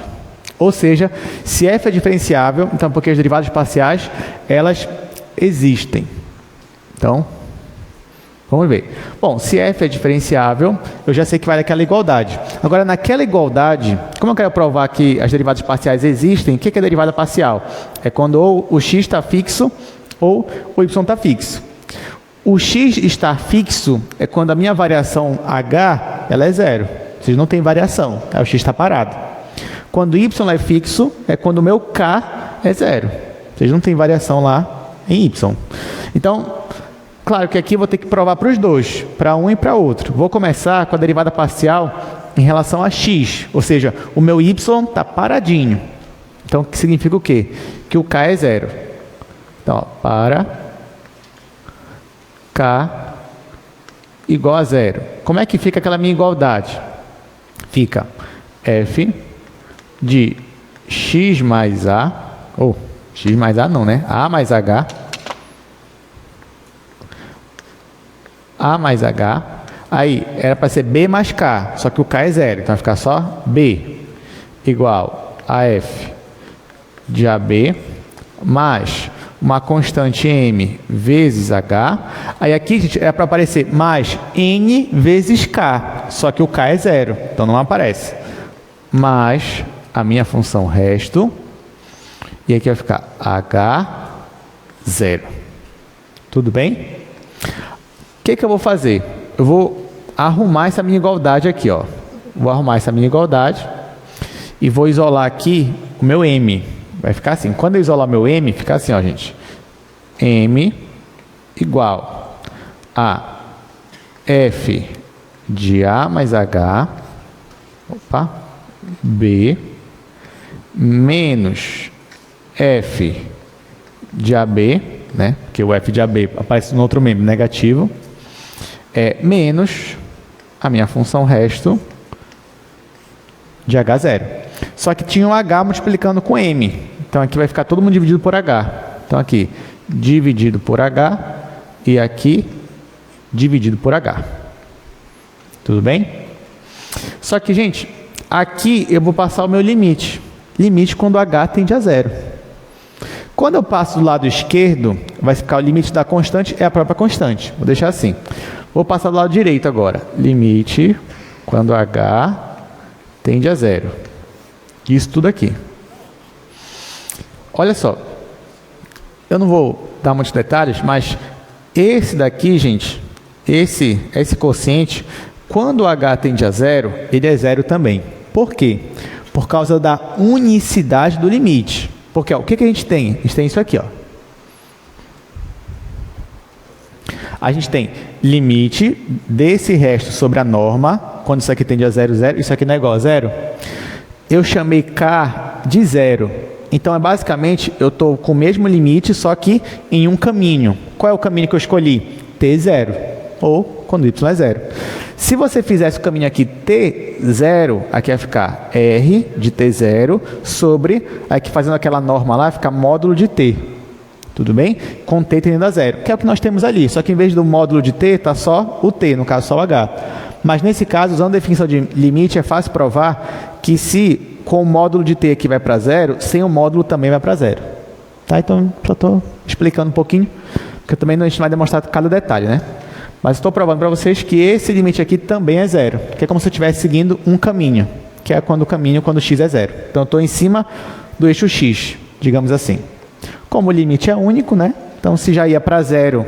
Ou seja, se F é diferenciável, então porque as derivadas parciais, elas existem. Então, vamos ver. Bom, se F é diferenciável, eu já sei que vai daquela igualdade. Agora, naquela igualdade, como eu quero provar que as derivadas parciais existem, o que é derivada parcial? É quando ou o x está fixo ou o y está fixo. O x estar fixo é quando a minha variação h ela é zero. Ou seja, não tem variação, o x está parado. Quando y é fixo, é quando o meu k é zero. Ou seja, não tem variação lá em y. Então, claro que aqui eu vou ter que provar para os dois, para um e para outro. Vou começar com a derivada parcial em relação a x, ou seja, o meu y está paradinho. Então, que significa o quê? Que o k é zero. Então, ó, para k igual a zero. Como é que fica aquela minha igualdade? Fica f de x mais a, ou x mais a não, né? A mais h, a mais h, aí era para ser b mais k, só que o k é zero, então vai ficar só b igual a f de ab mais uma constante m vezes h. Aí aqui, gente, é para aparecer mais n vezes k, só que o k é zero, então não aparece. Mais a minha função resto, e aqui vai ficar h zero. Tudo bem? O que eu vou fazer? Eu vou arrumar essa minha igualdade aqui, ó. Vou arrumar essa minha igualdade e vou isolar aqui o meu m. Vai ficar assim. Quando eu isolar meu m, fica assim, ó, gente. M igual a f de a mais h, opa, b, menos f de ab, né? Porque o f de ab aparece no outro membro negativo, menos a minha função resto de h0. Só que tinha um h multiplicando com m. Então aqui vai ficar todo mundo dividido por h. Então aqui, dividido por h, e aqui, dividido por h. Tudo bem? Só que, gente, aqui eu vou passar o meu limite. Limite quando h tende a zero. Quando eu passo do lado esquerdo, vai ficar o limite da constante, é a própria constante. Vou deixar assim. Vou passar do lado direito agora. Limite quando h tende a zero. Isso tudo aqui. Olha só. Eu não vou dar muitos detalhes, mas esse daqui, gente, esse quociente, quando o h tende a zero, ele é zero também. Por quê? Por causa da unicidade do limite. Porque ó, o que a gente tem? A gente tem isso aqui, ó. A gente tem limite desse resto sobre a norma, quando isso aqui tende a zero, zero, isso aqui não é igual a zero. Eu chamei k de zero. Então, basicamente, eu estou com o mesmo limite, só que em um caminho. Qual é o caminho que eu escolhi? T0, ou quando y é zero. Se você fizesse o caminho aqui T0, aqui vai ficar R de T0 sobre, aqui fazendo aquela norma lá, vai ficar módulo de T. Tudo bem? Com T tendendo a zero, que é o que nós temos ali. Só que em vez do módulo de T, está só o T, no caso só o H. Mas nesse caso, usando a definição de limite, é fácil provar que se com o módulo de T aqui vai para zero, sem o módulo também vai para zero. Tá? Então, só estou explicando um pouquinho, porque também a gente não vai demonstrar cada detalhe, né? Mas estou provando para vocês que esse limite aqui também é zero, que é como se eu estivesse seguindo um caminho, que é quando x é zero. Então, eu estou em cima do eixo x, digamos assim. Como o limite é único, né? Então, se já ia para zero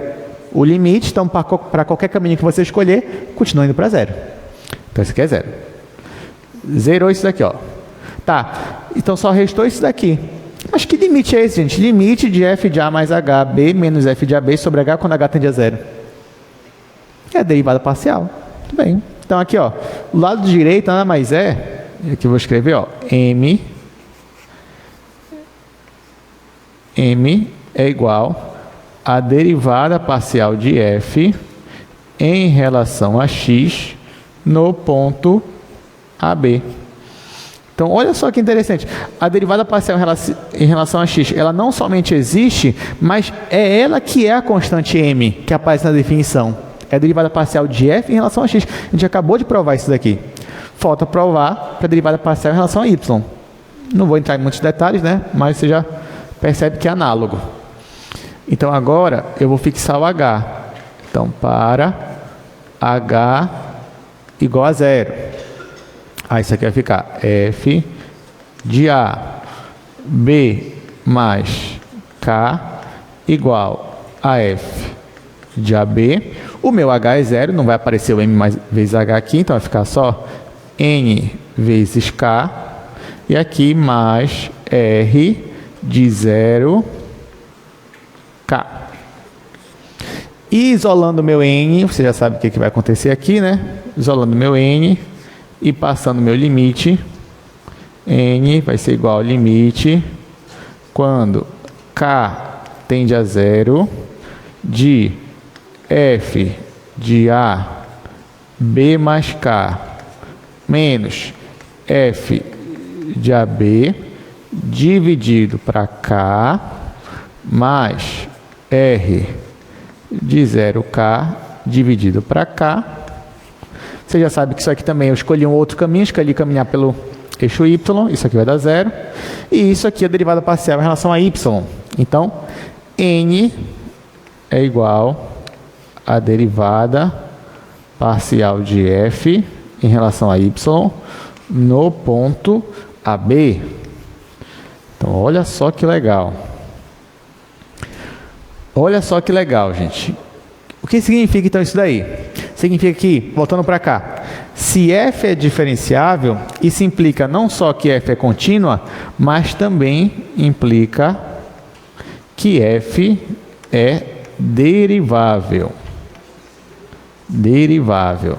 o limite, então para qualquer caminho que você escolher, continua indo para zero. Então, esse aqui é zero. Zerou isso daqui, ó. Tá, então só restou isso daqui. Mas que limite é esse, gente? Limite de f de a mais hb menos f de ab sobre h quando h tende a zero. É a derivada parcial. Tudo bem. Então aqui, ó, o lado direito nada mais é, aqui eu vou escrever, ó, m é igual a derivada parcial de f em relação a x no ponto AB. Então, olha só que interessante. A derivada parcial em relação a x, ela não somente existe, mas é ela que é a constante m, que aparece na definição. É a derivada parcial de f em relação a x. A gente acabou de provar isso daqui. Falta provar para a derivada parcial em relação a y. Não vou entrar em muitos detalhes, né? Mas você já percebe que é análogo. Então, agora, eu vou fixar o h. Então, para h igual a zero. Aí isso aqui vai ficar f de a b mais k igual a f de ab. O meu h é zero, não vai aparecer o m mais vezes h aqui, então vai ficar só n vezes k. E aqui mais r de 0 k. E isolando meu n, você já sabe o que vai acontecer aqui, né? Isolando meu n e passando meu limite, n vai ser igual ao limite quando k tende a zero de f de a b mais k menos f de AB dividido para K mais R de 0K dividido para K. Você já sabe que isso aqui também eu escolhi um outro caminho, escolhi caminhar pelo eixo Y, isso aqui vai dar 0. E isso aqui é a derivada parcial em relação a Y. Então, N é igual à derivada parcial de F em relação a Y no ponto AB. Então, olha só que legal. Olha só que legal, gente. O que significa, então, isso daí? Significa que, voltando para cá, se f é diferenciável, isso implica não só que f é contínua, mas também implica que f é derivável. Derivável.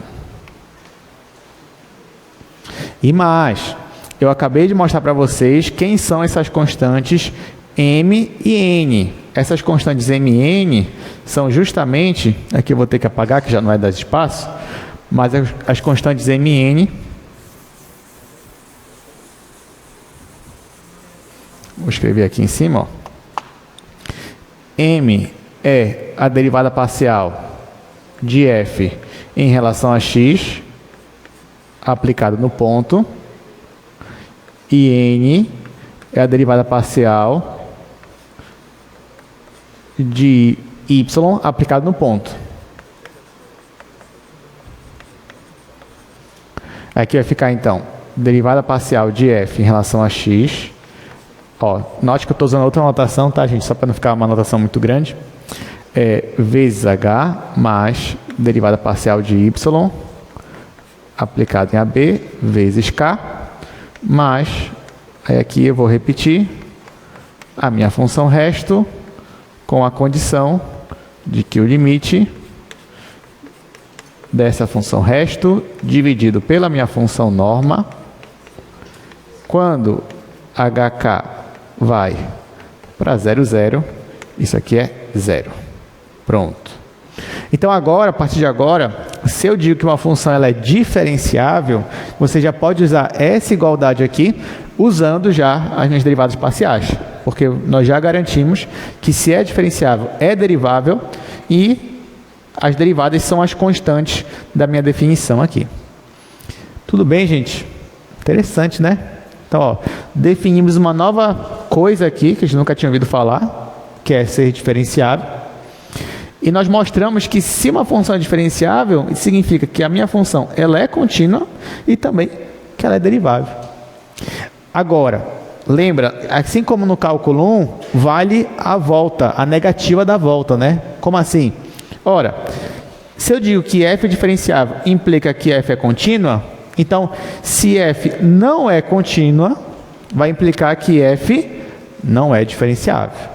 E mais, eu acabei de mostrar para vocês quem são essas constantes m e n. Essas constantes m e n são justamente, aqui eu vou ter que apagar, que já não vai dar espaço, mas as constantes m e n, vou escrever aqui em cima, ó. M é a derivada parcial de f em relação a x, aplicado no ponto, e n é a derivada parcial de y aplicado no ponto. Aqui vai ficar, então, derivada parcial de f em relação a x. Ó, note que eu estou usando outra notação, tá, gente? Só para não ficar uma notação muito grande. Vezes h mais derivada parcial de y aplicado em AB vezes k, mais, aí aqui eu vou repetir, a minha função resto com a condição de que o limite dessa função resto dividido pela minha função norma, quando hk vai para 0, 0, isso aqui é 0. Pronto. Então agora, a partir de agora, se eu digo que uma função ela é diferenciável, você já pode usar essa igualdade aqui, usando já as minhas derivadas parciais. Porque nós já garantimos que se é diferenciável, é derivável, e as derivadas são as constantes da minha definição aqui. Tudo bem, gente? Interessante, né? Então, ó, definimos uma nova coisa aqui, que a gente nunca tinha ouvido falar, que é ser diferenciável. E nós mostramos que se uma função é diferenciável, isso significa que a minha função ela é contínua e também que ela é derivável. Agora, lembra, assim como no cálculo 1, vale a volta, a negativa da volta, né? Como assim? Ora, se eu digo que f é diferenciável, implica que f é contínua, então, se f não é contínua, vai implicar que f não é diferenciável.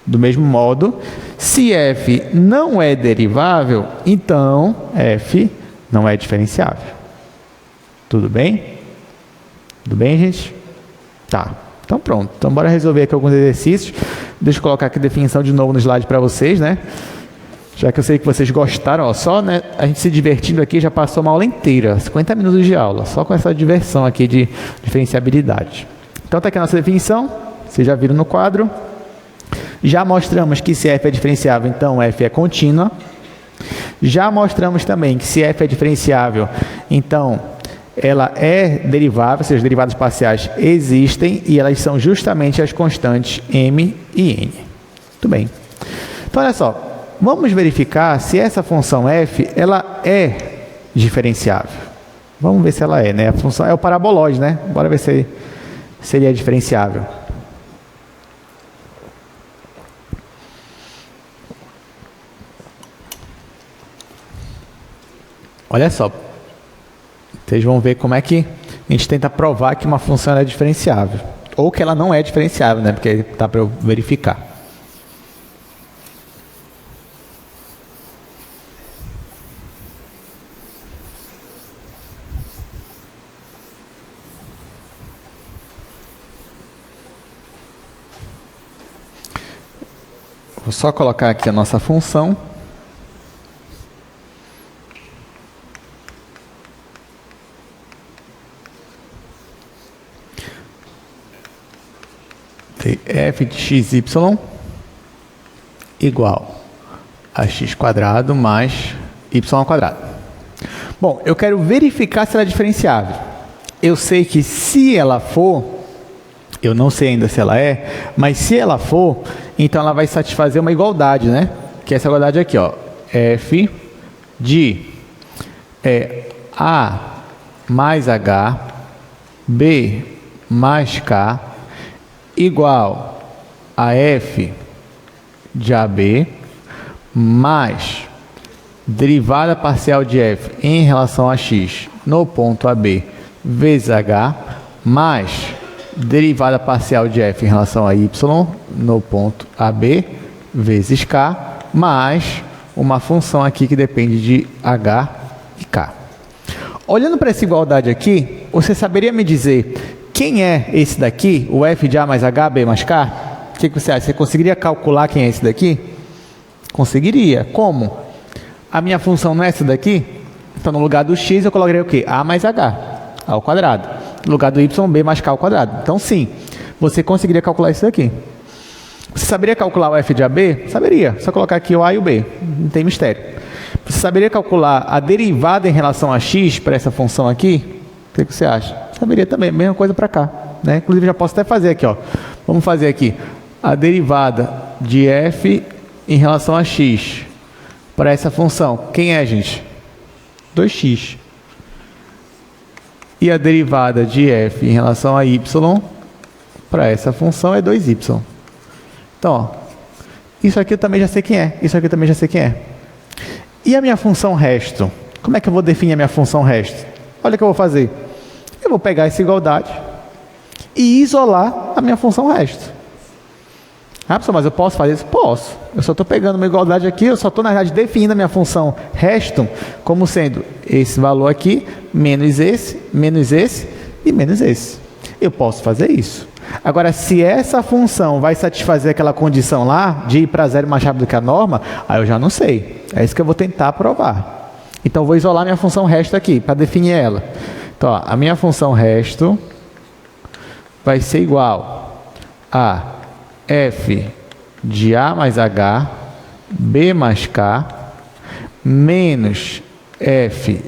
Do mesmo modo, se f não é derivável, então f não é diferenciável. Tudo bem? Tudo bem, gente? Tá. Então pronto. Então bora resolver aqui alguns exercícios. Deixa eu colocar aqui a definição de novo no slide para vocês, né? Já que eu sei que vocês gostaram, ó, só, né, a gente se divertindo aqui já passou uma aula inteira, 50 minutos de aula, só com essa diversão aqui de diferenciabilidade. Então tá aqui a nossa definição, vocês já viram no quadro. Já mostramos que se f é diferenciável, então f é contínua. Já mostramos também que se f é diferenciável, então ela é derivável, ou seja, as derivadas parciais existem e elas são justamente as constantes m e n. Muito bem. Então olha só. Vamos verificar se essa função f ela é diferenciável. Vamos ver se ela é, né? A função é o parabolóide, né? Bora ver se ele é diferenciável. Olha só. Vocês vão ver como é que a gente tenta provar que uma função é diferenciável. Ou que ela não é diferenciável, né? Porque tá para eu verificar. Vou só colocar aqui a nossa função. f de xy igual a x² mais y². Bom, eu quero verificar se ela é diferenciável. Eu sei que se ela for, eu não sei ainda se ela é, mas se ela for, então ela vai satisfazer uma igualdade, né? Que é essa igualdade aqui, ó. F de A mais H, B mais K, igual a F de AB, mais derivada parcial de f em relação a x no ponto AB vezes h, mais derivada parcial de f em relação a y no ponto AB vezes k, mais uma função aqui que depende de h e k. Olhando para essa igualdade aqui, você saberia me dizer quem é esse daqui, o f de a mais h, b mais k? O que você acha? Você conseguiria calcular quem é esse daqui? Conseguiria. Como? A minha função não é essa daqui? Então, no lugar do x, eu colocaria o quê? A mais h, ao quadrado. No lugar do y, b mais k ao quadrado. Então, sim, você conseguiria calcular isso daqui. Você saberia calcular o f de AB? Saberia. Só colocar aqui o a e o b. Não tem mistério. Você saberia calcular a derivada em relação a x para essa função aqui? O que você acha? Saberia também. Mesma coisa para cá, né? Inclusive, já posso até fazer aqui, ó. Vamos fazer aqui a derivada de f em relação a x para essa função. Quem é, gente? 2x. E a derivada de f em relação a y para essa função é 2y. Então, ó, isso aqui eu também já sei quem é. Isso aqui eu também já sei quem é. E a minha função resto? Como é que eu vou definir a minha função resto? Olha o que eu vou fazer. Eu vou pegar essa igualdade e isolar a minha função resto. Ah, professor, mas eu posso fazer isso? Posso. Eu só estou pegando uma igualdade aqui, eu só estou, na verdade, definindo a minha função resto como sendo esse valor aqui, menos esse e menos esse. Eu posso fazer isso. Agora, se essa função vai satisfazer aquela condição lá, de ir para zero mais rápido que a norma, aí eu já não sei. É isso que eu vou tentar provar. Então, eu vou isolar minha função resto aqui, para definir ela. Então, ó, a minha função resto vai ser igual a f de a mais h, b mais k, menos f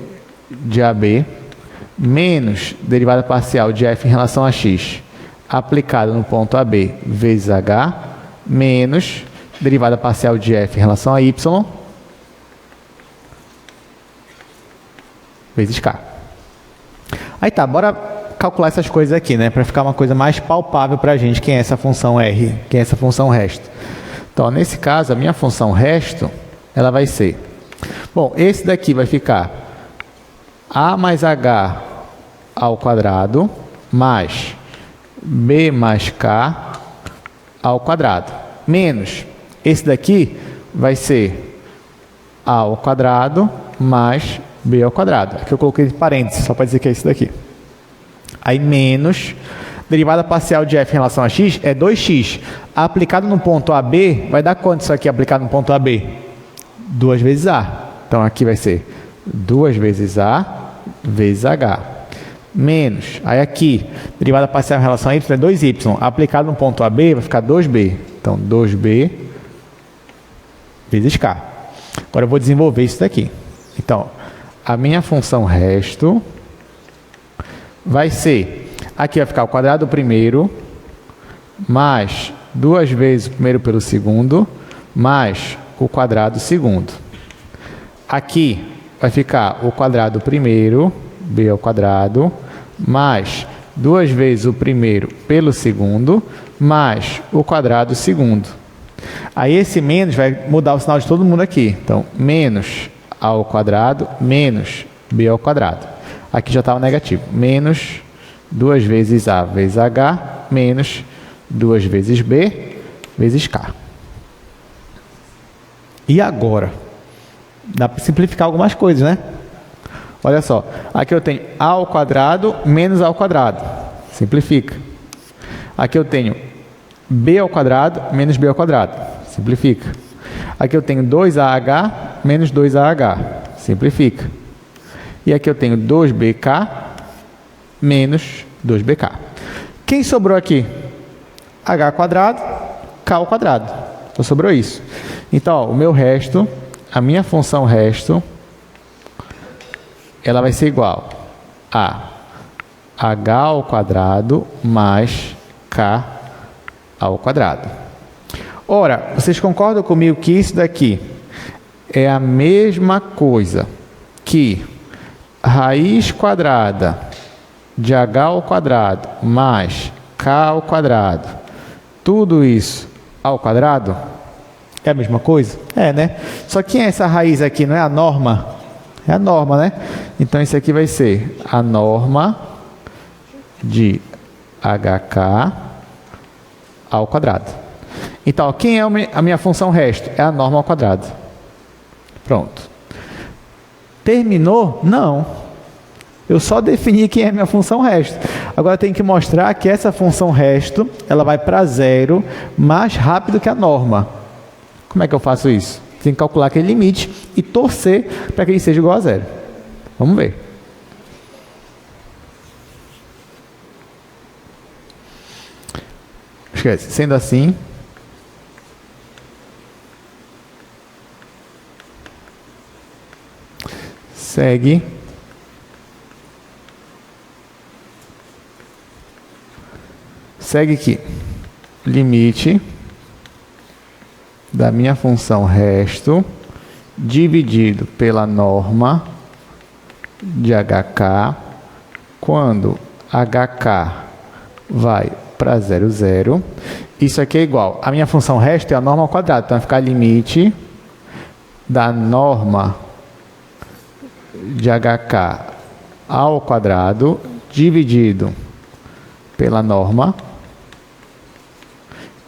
de ab, menos derivada parcial de f em relação a x, aplicada no ponto AB vezes h, menos derivada parcial de f em relação a y, vezes k. Aí tá, bora calcular essas coisas aqui, né? Para ficar uma coisa mais palpável para a gente, quem é essa função r, quem é essa função resto. Então, nesse caso, a minha função resto, ela vai ser... Bom, esse daqui vai ficar a mais h ao quadrado, mais b mais k ao quadrado, menos esse daqui vai ser a ao quadrado mais b ao quadrado. Aqui eu coloquei entre parênteses, só para dizer que é esse daqui. Aí menos, derivada parcial de f em relação a x é 2x. Aplicado no ponto AB, vai dar quanto isso aqui aplicado no ponto AB? 2 vezes a. Então aqui vai ser 2 vezes a vezes h. Menos, aí aqui, derivada parcial em relação a y é 2y. Aplicado no ponto AB, vai ficar 2b. Então 2b vezes k. Agora eu vou desenvolver isso daqui. Então, a minha função resto vai ser, aqui vai ficar o quadrado do primeiro, mais 2 vezes o primeiro pelo segundo, mais o quadrado do segundo. Aqui vai ficar o quadrado do primeiro, b ao quadrado, mais 2 vezes o primeiro pelo segundo, mais o quadrado do segundo. Aí esse menos vai mudar o sinal de todo mundo aqui. Então, menos a ao quadrado, menos b ao quadrado. Aqui já estava negativo. Menos 2 vezes a vezes h, menos 2 vezes b, vezes k. E agora? Dá para simplificar algumas coisas, né? Olha só. Aqui eu tenho a ao quadrado menos a ao quadrado. Simplifica. Aqui eu tenho b ao quadrado menos b ao quadrado. Simplifica. Aqui eu tenho 2ah menos 2ah. Simplifica. E aqui eu tenho 2bk menos 2bk. Quem sobrou aqui? h quadrado, k ao quadrado. Então, sobrou isso. Então, ó, o meu resto, a minha função resto, ela vai ser igual a h ao quadrado mais k ao quadrado. Ora, vocês concordam comigo que isso daqui é a mesma coisa que raiz quadrada de h ao quadrado mais k ao quadrado, tudo isso ao quadrado? É a mesma coisa? É, né? Só que essa raiz aqui não é a norma? É a norma, né? Então, isso aqui vai ser a norma de hk ao quadrado. Então, quem é a minha função resto? É a norma ao quadrado. Pronto. Terminou? Não. Eu só defini quem é a minha função resto. Agora eu tenho que mostrar que essa função resto, ela vai para zero mais rápido que a norma. Como é que eu faço isso? Tem que calcular aquele limite e torcer para que ele seja igual a zero. Vamos ver. Esquece. Sendo assim, segue aqui, limite da minha função resto dividido pela norma de hk, quando hk vai para 0, 0. Isso aqui é igual, a minha função resto é a norma ao quadrado, então vai ficar limite da norma de hk ao quadrado dividido pela norma,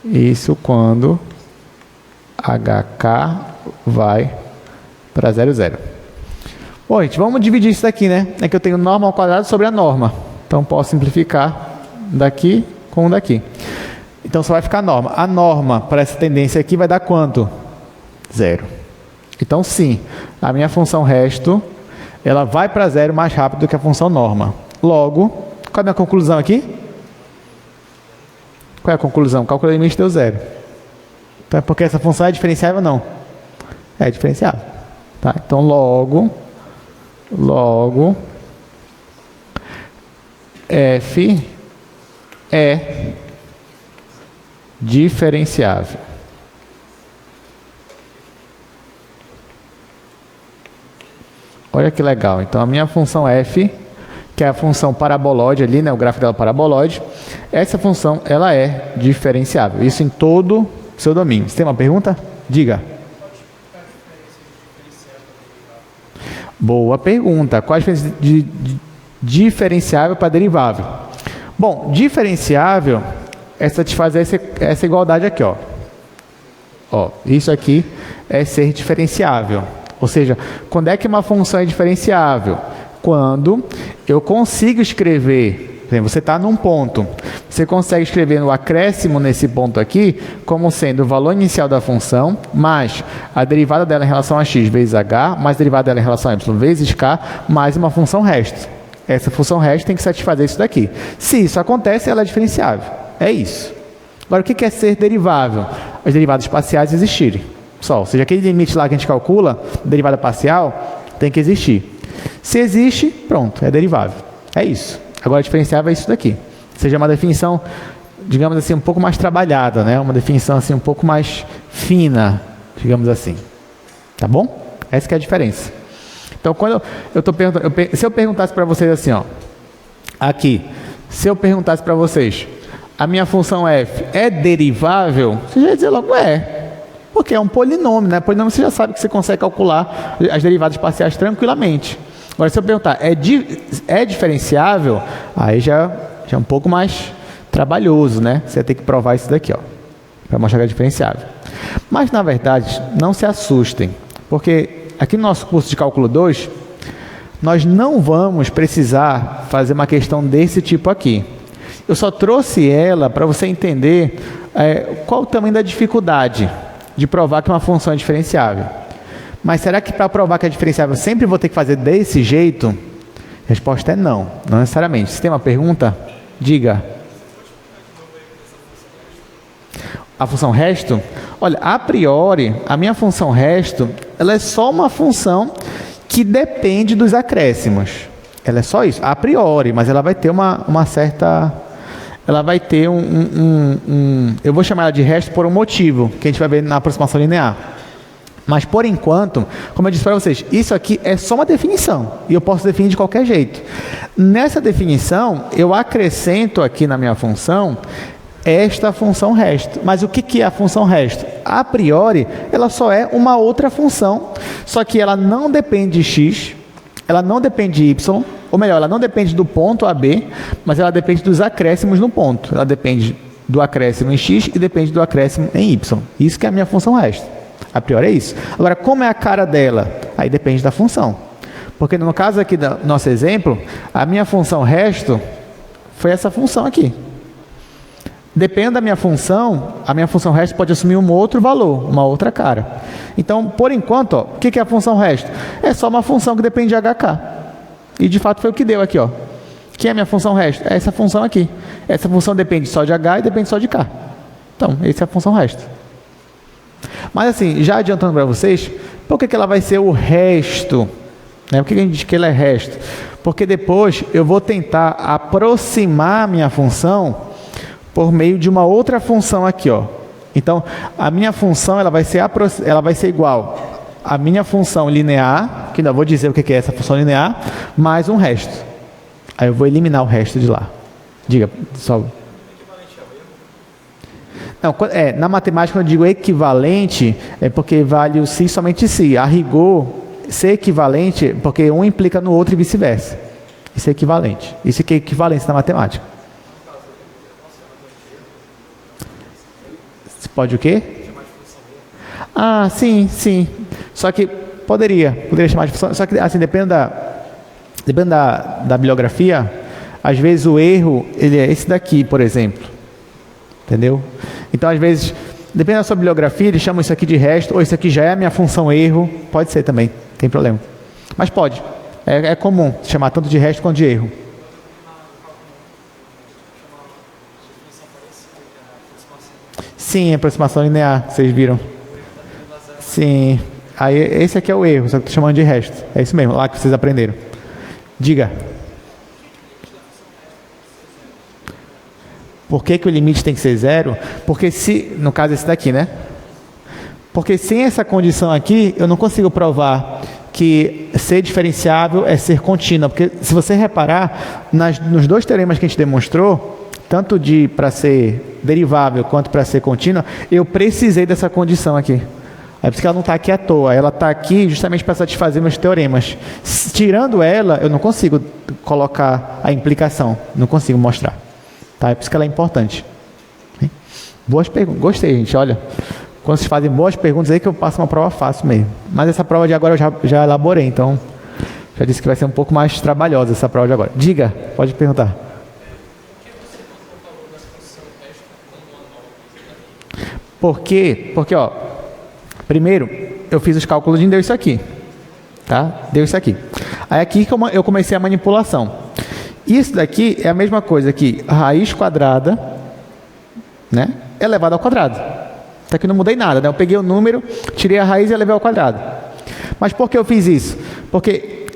isso quando hk vai para 0, 0. Bom, gente, vamos dividir isso daqui, né? É que eu tenho norma ao quadrado sobre a norma. Então, posso simplificar daqui com o daqui. Então, só vai ficar a norma. A norma para essa tendência aqui vai dar quanto? 0. Então, sim, a minha função resto, ela vai para 0 mais rápido do que a função norma. Logo, qual é a minha conclusão aqui? Qual é a conclusão? Calcula o limite deu 0. Então, é porque essa função é diferenciável ou não? É diferenciável. Tá? Então, logo, f é diferenciável. Olha que legal. Então, a minha função f, que é a função parabolóide ali, né, o gráfico dela parabolóide, essa função, ela é diferenciável. Isso em todo o seu domínio. Você tem uma pergunta? Diga. Boa pergunta. Qual a diferença de diferenciável para derivável? Bom, diferenciável é satisfazer essa igualdade aqui, ó. Ó, isso aqui é ser diferenciável. Ou seja, quando é que uma função é diferenciável? Quando eu consigo escrever, por exemplo, você está num ponto, você consegue escrever no acréscimo nesse ponto aqui, como sendo o valor inicial da função, mais a derivada dela em relação a x vezes h, mais a derivada dela em relação a y vezes k, mais uma função resto. Essa função resto tem que satisfazer isso daqui. Se isso acontece, ela é diferenciável. É isso. Agora, o que é ser derivável? As derivadas parciais existirem. Só, ou seja, aquele limite lá que a gente calcula, derivada parcial, tem que existir. Se existe, pronto, é derivável. É isso. Agora, diferenciável é isso daqui. Ou seja, uma definição, digamos assim, um pouco mais trabalhada, né? Uma definição assim, um pouco mais fina, digamos assim. Tá bom? Essa que é a diferença. Então, quando eu estou perguntando, se eu perguntasse para vocês assim, ó, aqui, se eu perguntasse para vocês, a minha função f é derivável, você já ia dizer logo, porque é um polinômio, né? Polinômio você já sabe que você consegue calcular as derivadas parciais tranquilamente. Agora, se eu perguntar, é diferenciável, aí já é um pouco mais trabalhoso, né? Você vai ter que provar isso daqui, ó, para mostrar que é diferenciável. Mas, na verdade, não se assustem, porque aqui no nosso curso de Cálculo 2, nós não vamos precisar fazer uma questão desse tipo aqui. Eu só trouxe ela para você entender qual o tamanho da dificuldade de provar que uma função é diferenciável. Mas será que para provar que é diferenciável sempre vou ter que fazer desse jeito? A resposta é não, não necessariamente. Se tem uma pergunta, diga. A função resto, olha, a priori, a minha função resto, ela é só uma função que depende dos acréscimos. Ela é só isso, a priori, mas ela vai ter uma certa... Ela vai ter eu vou chamar ela de resto por um motivo, que a gente vai ver na aproximação linear. Mas, por enquanto, como eu disse para vocês, isso aqui é só uma definição, e eu posso definir de qualquer jeito. Nessa definição, eu acrescento aqui na minha função esta função resto. Mas o que é a função resto? A priori, ela só é uma outra função, só que ela não depende de x, ela não depende de y, ou melhor, ela não depende do ponto AB, mas ela depende dos acréscimos no ponto. Ela depende do acréscimo em x e depende do acréscimo em y. Isso que é a minha função resto. A priori é isso. Agora, como é a cara dela? Aí depende da função. Porque no caso aqui do nosso exemplo, a minha função resto foi essa função aqui. Dependendo da minha função, a minha função resto pode assumir um outro valor, uma outra cara. Então, por enquanto, ó, o que é a função resto? É só uma função que depende de HK. E de fato foi o que deu aqui, ó. Que é a minha função resto? É essa função aqui. Essa função depende só de H e depende só de K. Então, essa é a função resto. Mas assim, já adiantando para vocês, por que ela vai ser o resto? Né? Por que a gente diz que ela é resto? Porque depois eu vou tentar aproximar a minha função por meio de uma outra função aqui, ó. Então, a minha função ela vai ser igual à minha função linear, que ainda vou dizer o que é essa função linear, mais um resto. Aí eu vou eliminar o resto de lá. Diga, só. Não, na matemática, quando eu digo equivalente, é porque vale o si somente si. A rigor, ser equivalente, porque um implica no outro e vice-versa. Isso é equivalente. Isso aqui é equivalência na matemática. Pode o quê? Ah, sim, sim. Só que poderia chamar de função. Só que, assim, dependendo da bibliografia, às vezes o erro, ele é esse daqui, por exemplo. Entendeu? Então, às vezes, dependendo da sua bibliografia, eles chamam isso aqui de resto, ou isso aqui já é a minha função erro. Pode ser também, não tem problema. Mas pode. É comum chamar tanto de resto quanto de erro. Sim, aproximação linear, vocês viram. Sim. Aí, esse aqui é o erro, só que estou chamando de resto. É isso mesmo, lá que vocês aprenderam. Diga. Por que o limite tem que ser zero? Porque se, no caso esse daqui, né? Porque sem essa condição aqui, eu não consigo provar que ser diferenciável é ser contínua. Porque se você reparar, nos dois teoremas que a gente demonstrou, tanto para ser derivável quanto para ser contínua, eu precisei dessa condição aqui. É por isso que ela não está aqui à toa. Ela está aqui justamente para satisfazer meus teoremas. Tirando ela, eu não consigo colocar a implicação. Não consigo mostrar. Tá? É por isso que ela é importante. Boas perguntas. Gostei, gente. Olha, quando vocês fazem boas perguntas, aí que eu passo uma prova fácil mesmo. Mas essa prova de agora eu já elaborei, então já disse que vai ser um pouco mais trabalhosa essa prova de agora. Diga, pode perguntar. Por quê? Porque, ó, primeiro, eu fiz os cálculos e deu isso aqui. Tá? Deu isso aqui. Aí aqui que eu comecei a manipulação. Isso daqui é a mesma coisa que raiz quadrada, né, elevado ao quadrado. Até que não mudei nada, né? Eu peguei o número, tirei a raiz e elevei ao quadrado. Mas por que eu fiz isso? Porque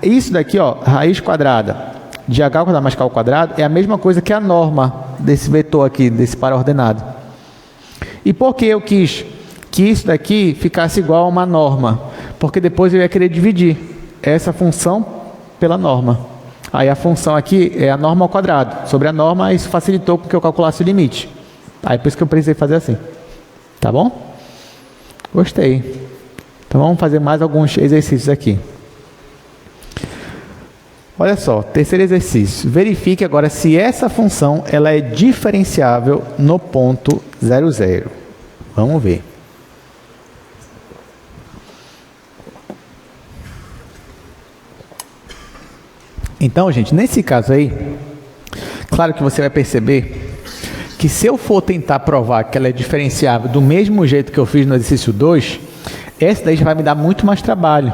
isso daqui, ó, raiz quadrada de h ao quadrado mais k ao quadrado, é a mesma coisa que a norma desse vetor aqui, desse paraordenado. E por que eu quis que isso daqui ficasse igual a uma norma? Porque depois eu ia querer dividir essa função pela norma. Aí a função aqui é a norma ao quadrado. Sobre a norma, isso facilitou com que eu calculasse o limite. Aí por isso que eu precisei fazer assim. Tá bom? Gostei. Então vamos fazer mais alguns exercícios aqui. Olha só, terceiro exercício. Verifique agora se essa função ela é diferenciável no ponto 0, 0. Vamos ver. Então, gente, nesse caso aí, claro que você vai perceber que se eu for tentar provar que ela é diferenciável do mesmo jeito que eu fiz no exercício 2, essa daí já vai me dar muito mais trabalho.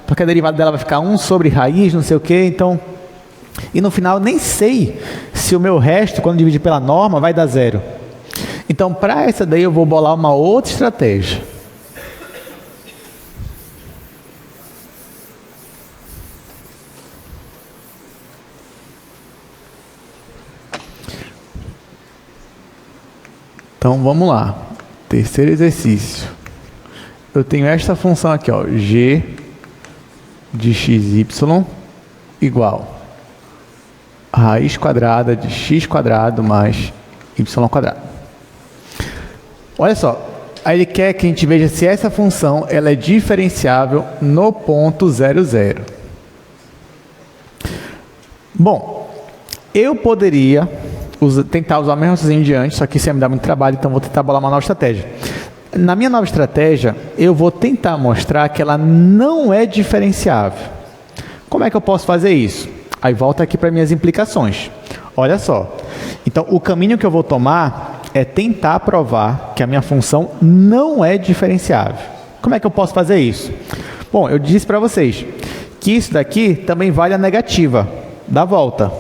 Porque a derivada dela vai ficar 1 sobre raiz, não sei o quê, então... E no final, nem sei se o meu resto, quando dividir pela norma, vai dar 0. Então, para essa daí, eu vou bolar uma outra estratégia. Então, vamos lá. Terceiro exercício. Eu tenho esta função aqui, ó, g de xy igual a raiz quadrada de x quadrado mais y quadrado. Olha só, aí ele quer que a gente veja se essa função ela é diferenciável no ponto 0, 0. Bom, eu poderia tentar usar o mesmo raciocínio de antes, só que isso ia me dar muito trabalho, então vou tentar bolar uma nova estratégia. Na minha nova estratégia, eu vou tentar mostrar que ela não é diferenciável. Como é que eu posso fazer isso? Aí volta aqui para minhas implicações. Olha só. Então, o caminho que eu vou tomar é tentar provar que a minha função não é diferenciável. Como é que eu posso fazer isso? Bom, eu disse para vocês que isso daqui também vale a negativa da volta.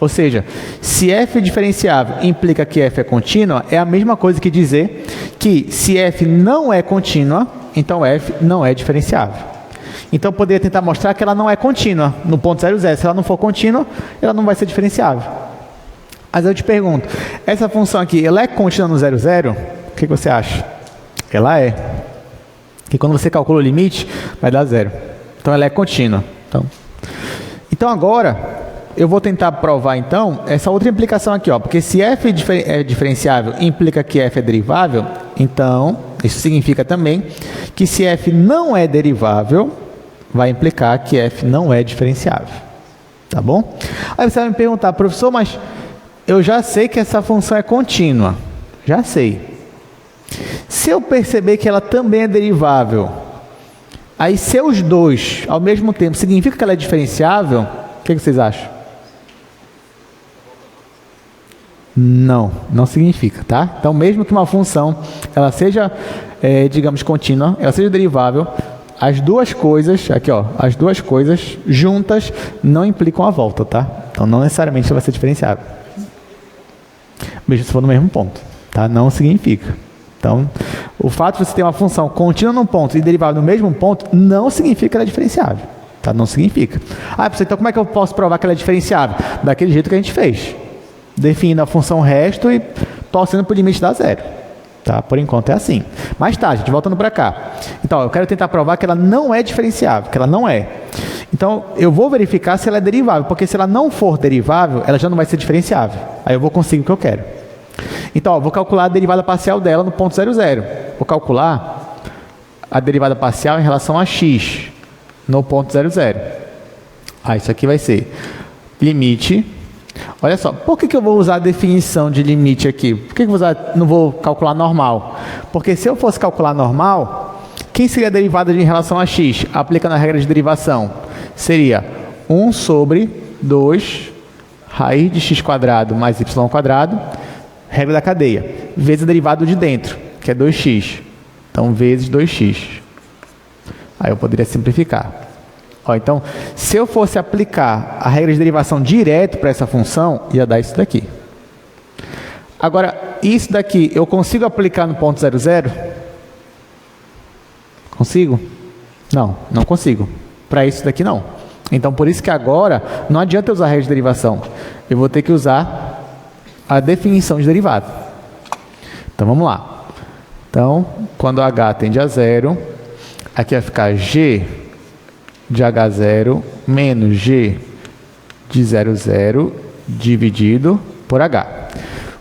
Ou seja, se f é diferenciável implica que f é contínua, é a mesma coisa que dizer que se f não é contínua, então f não é diferenciável. Então eu poderia tentar mostrar que ela não é contínua no ponto 0, 0. Se ela não for contínua, ela não vai ser diferenciável. Mas eu te pergunto, essa função aqui, ela é contínua no 0, 0? O que você acha? Ela é. E quando você calcula o limite, vai dar 0. Então ela é contínua. Então agora eu vou tentar provar, então, essa outra implicação aqui, ó, porque se f é diferenciável implica que f é derivável, então, isso significa também que se f não é derivável, vai implicar que f não é diferenciável. Tá bom? Aí você vai me perguntar, professor, mas eu já sei que essa função é contínua. Já sei. Se eu perceber que ela também é derivável, aí se os dois, ao mesmo tempo, significa que ela é diferenciável, o que vocês acham? Não, não significa, tá? Então, mesmo que uma função ela seja, digamos, contínua, ela seja derivável, as duas coisas, aqui ó, as duas coisas juntas não implicam a volta, tá? Então, não necessariamente ela vai ser diferenciável. Mesmo se for no mesmo ponto, tá? Não significa. Então, o fato de você ter uma função contínua num ponto e derivável no mesmo ponto, não significa que ela é diferenciável, tá? Não significa. Ah, professor, então como é que eu posso provar que ela é diferenciável? Daquele jeito que a gente fez. Definindo a função resto e torcendo para o limite dar 0. Tá? Por enquanto é assim. Mas tá, gente, voltando para cá. Então, eu quero tentar provar que ela não é diferenciável, que ela não é. Então, eu vou verificar se ela é derivável, porque se ela não for derivável, ela já não vai ser diferenciável. Aí eu vou conseguir o que eu quero. Então, ó, vou calcular a derivada parcial dela no ponto 0, 0. Vou calcular a derivada parcial em relação a x no ponto 0, 0. Ah, isso aqui vai ser limite. Olha só, por que eu vou usar a definição de limite aqui? Por que eu não vou calcular normal? Porque se eu fosse calcular normal, quem seria a derivada em relação a x? Aplicando a regra de derivação, seria 1 sobre 2 raiz de x quadrado mais y quadrado, regra da cadeia, vezes a derivada de dentro, que é 2x. Então, vezes 2x. Aí eu poderia simplificar. Ó, então, se eu fosse aplicar a regra de derivação direto para essa função, ia dar isso daqui. Agora, isso daqui eu consigo aplicar no ponto 0, 0? Consigo? Não, não consigo. Para isso daqui, não. Então, por isso que agora, não adianta eu usar a regra de derivação. Eu vou ter que usar a definição de derivada. Então, vamos lá. Então, quando h tende a 0, aqui vai ficar g de h0 menos g de 0, 0 dividido por h.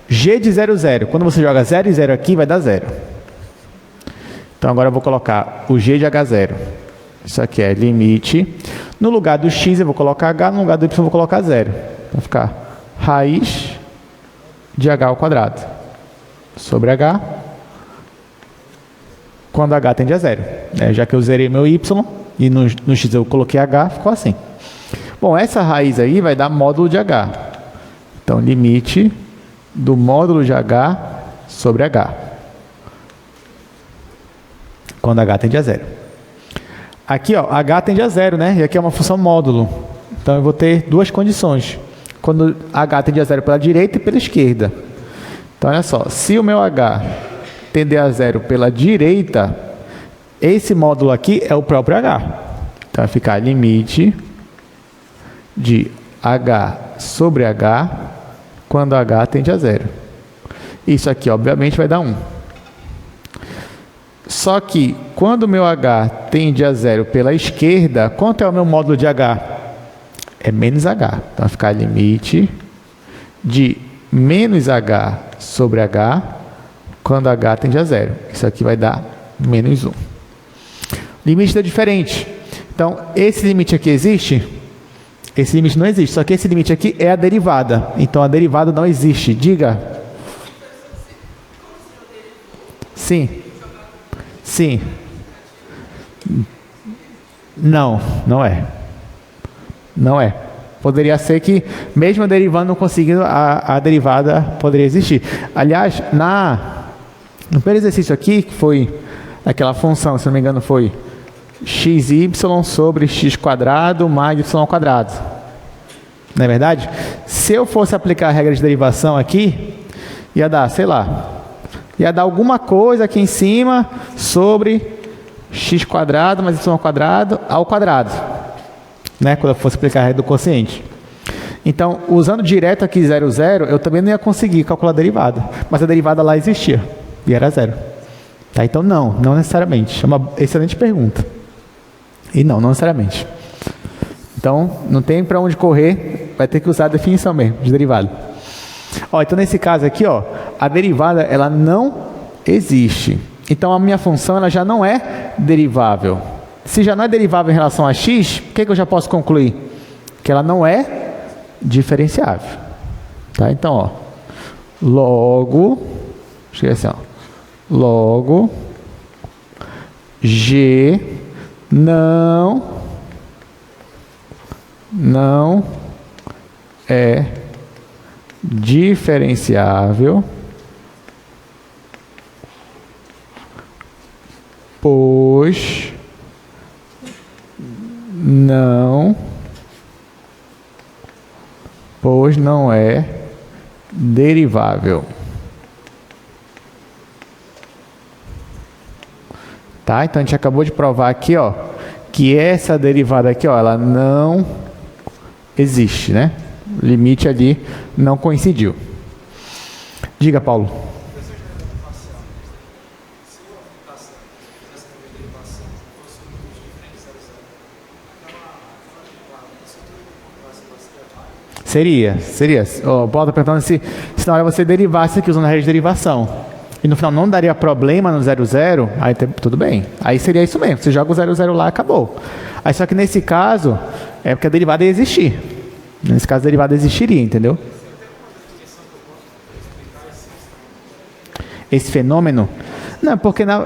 G de 0, 0. Quando você joga 0 e 0 aqui, vai dar 0. Então, agora eu vou colocar o g de h0. Isso aqui é limite. No lugar do x, eu vou colocar h. No lugar do y, eu vou colocar 0. Vai ficar raiz de h ao quadrado sobre h quando h tende a 0. Já que eu zerei meu y, e no x eu coloquei h, ficou assim. Bom, essa raiz aí vai dar módulo de h. Então, limite do módulo de h sobre h. Quando h tende a 0. Aqui, ó, h tende a 0, né? E aqui é uma função módulo. Então, eu vou ter duas condições. Quando h tende a 0 pela direita e pela esquerda. Então, olha só, se o meu h tender a zero pela direita, esse módulo aqui é o próprio h. Então, vai ficar limite de h sobre h quando h tende a zero. Isso aqui, obviamente, vai dar 1. Só que, quando o meu h tende a zero pela esquerda, quanto é o meu módulo de h? É menos h. Então, vai ficar limite de menos h sobre h quando h tende a zero. Isso aqui vai dar menos 1. Limite está diferente. Então, esse limite aqui existe? Esse limite não existe. Só que esse limite aqui é a derivada. Então, a derivada não existe. Diga. Sim. Sim. Não, não é. Não é. Poderia ser que, mesmo derivando não conseguindo, a derivada poderia existir. Aliás, no primeiro exercício aqui, que foi aquela função, se não me engano, foi xy sobre x quadrado mais y quadrado. Não é verdade? Se eu fosse aplicar a regra de derivação aqui, ia dar, sei lá, ia dar alguma coisa aqui em cima sobre x quadrado mais y quadrado ao quadrado. Né, quando eu fosse aplicar a regra do quociente. Então, usando direto aqui 0, 0, eu também não ia conseguir calcular a derivada. Mas a derivada lá existia. E era 0. Tá? Então, não necessariamente. É uma excelente pergunta. E não necessariamente. Então, não tem para onde correr. Vai ter que usar a definição mesmo, de derivada. Ó, então, nesse caso aqui, ó, a derivada ela não existe. Então, a minha função ela já não é derivável. Se já não é derivável em relação a x, o que eu já posso concluir? Que ela não é diferenciável. Tá? Então, ó, logo, chega assim, ó, logo g não é diferenciável, pois não é derivável. Tá? Então a gente acabou de provar aqui, ó, que essa derivada aqui, ó, ela não existe, né? O limite ali não coincidiu. Diga, Paulo. Seria. O Paulo está perguntando se na hora você derivasse aqui usando a regra de derivação. E no final não daria problema no 0, 0, aí tudo bem. Aí seria isso mesmo, você joga o 0, 0 lá e acabou. Aí só que nesse caso, é porque a derivada ia existir. Nesse caso a derivada existiria, entendeu? Esse fenômeno? Não, porque na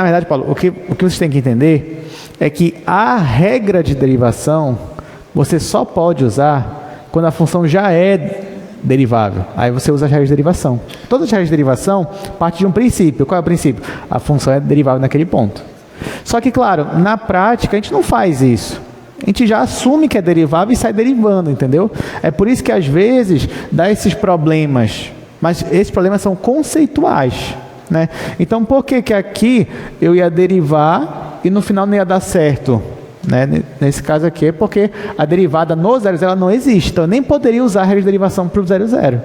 verdade, Paulo, o que vocês têm que entender é que a regra de derivação você só pode usar quando a função já é derivável. Aí você usa as regras de derivação. Todas as regras de derivação partem de um princípio. Qual é o princípio? A função é derivável naquele ponto. Só que, claro, na prática a gente não faz isso. A gente já assume que é derivável e sai derivando, entendeu? É por isso que às vezes dá esses problemas. Mas esses problemas são conceituais, né? Então, por que aqui eu ia derivar e no final não ia dar certo? Né? Nesse caso aqui é porque a derivada no 0, 0 ela não existe. Então eu nem poderia usar a regra de derivação para o 0, 0.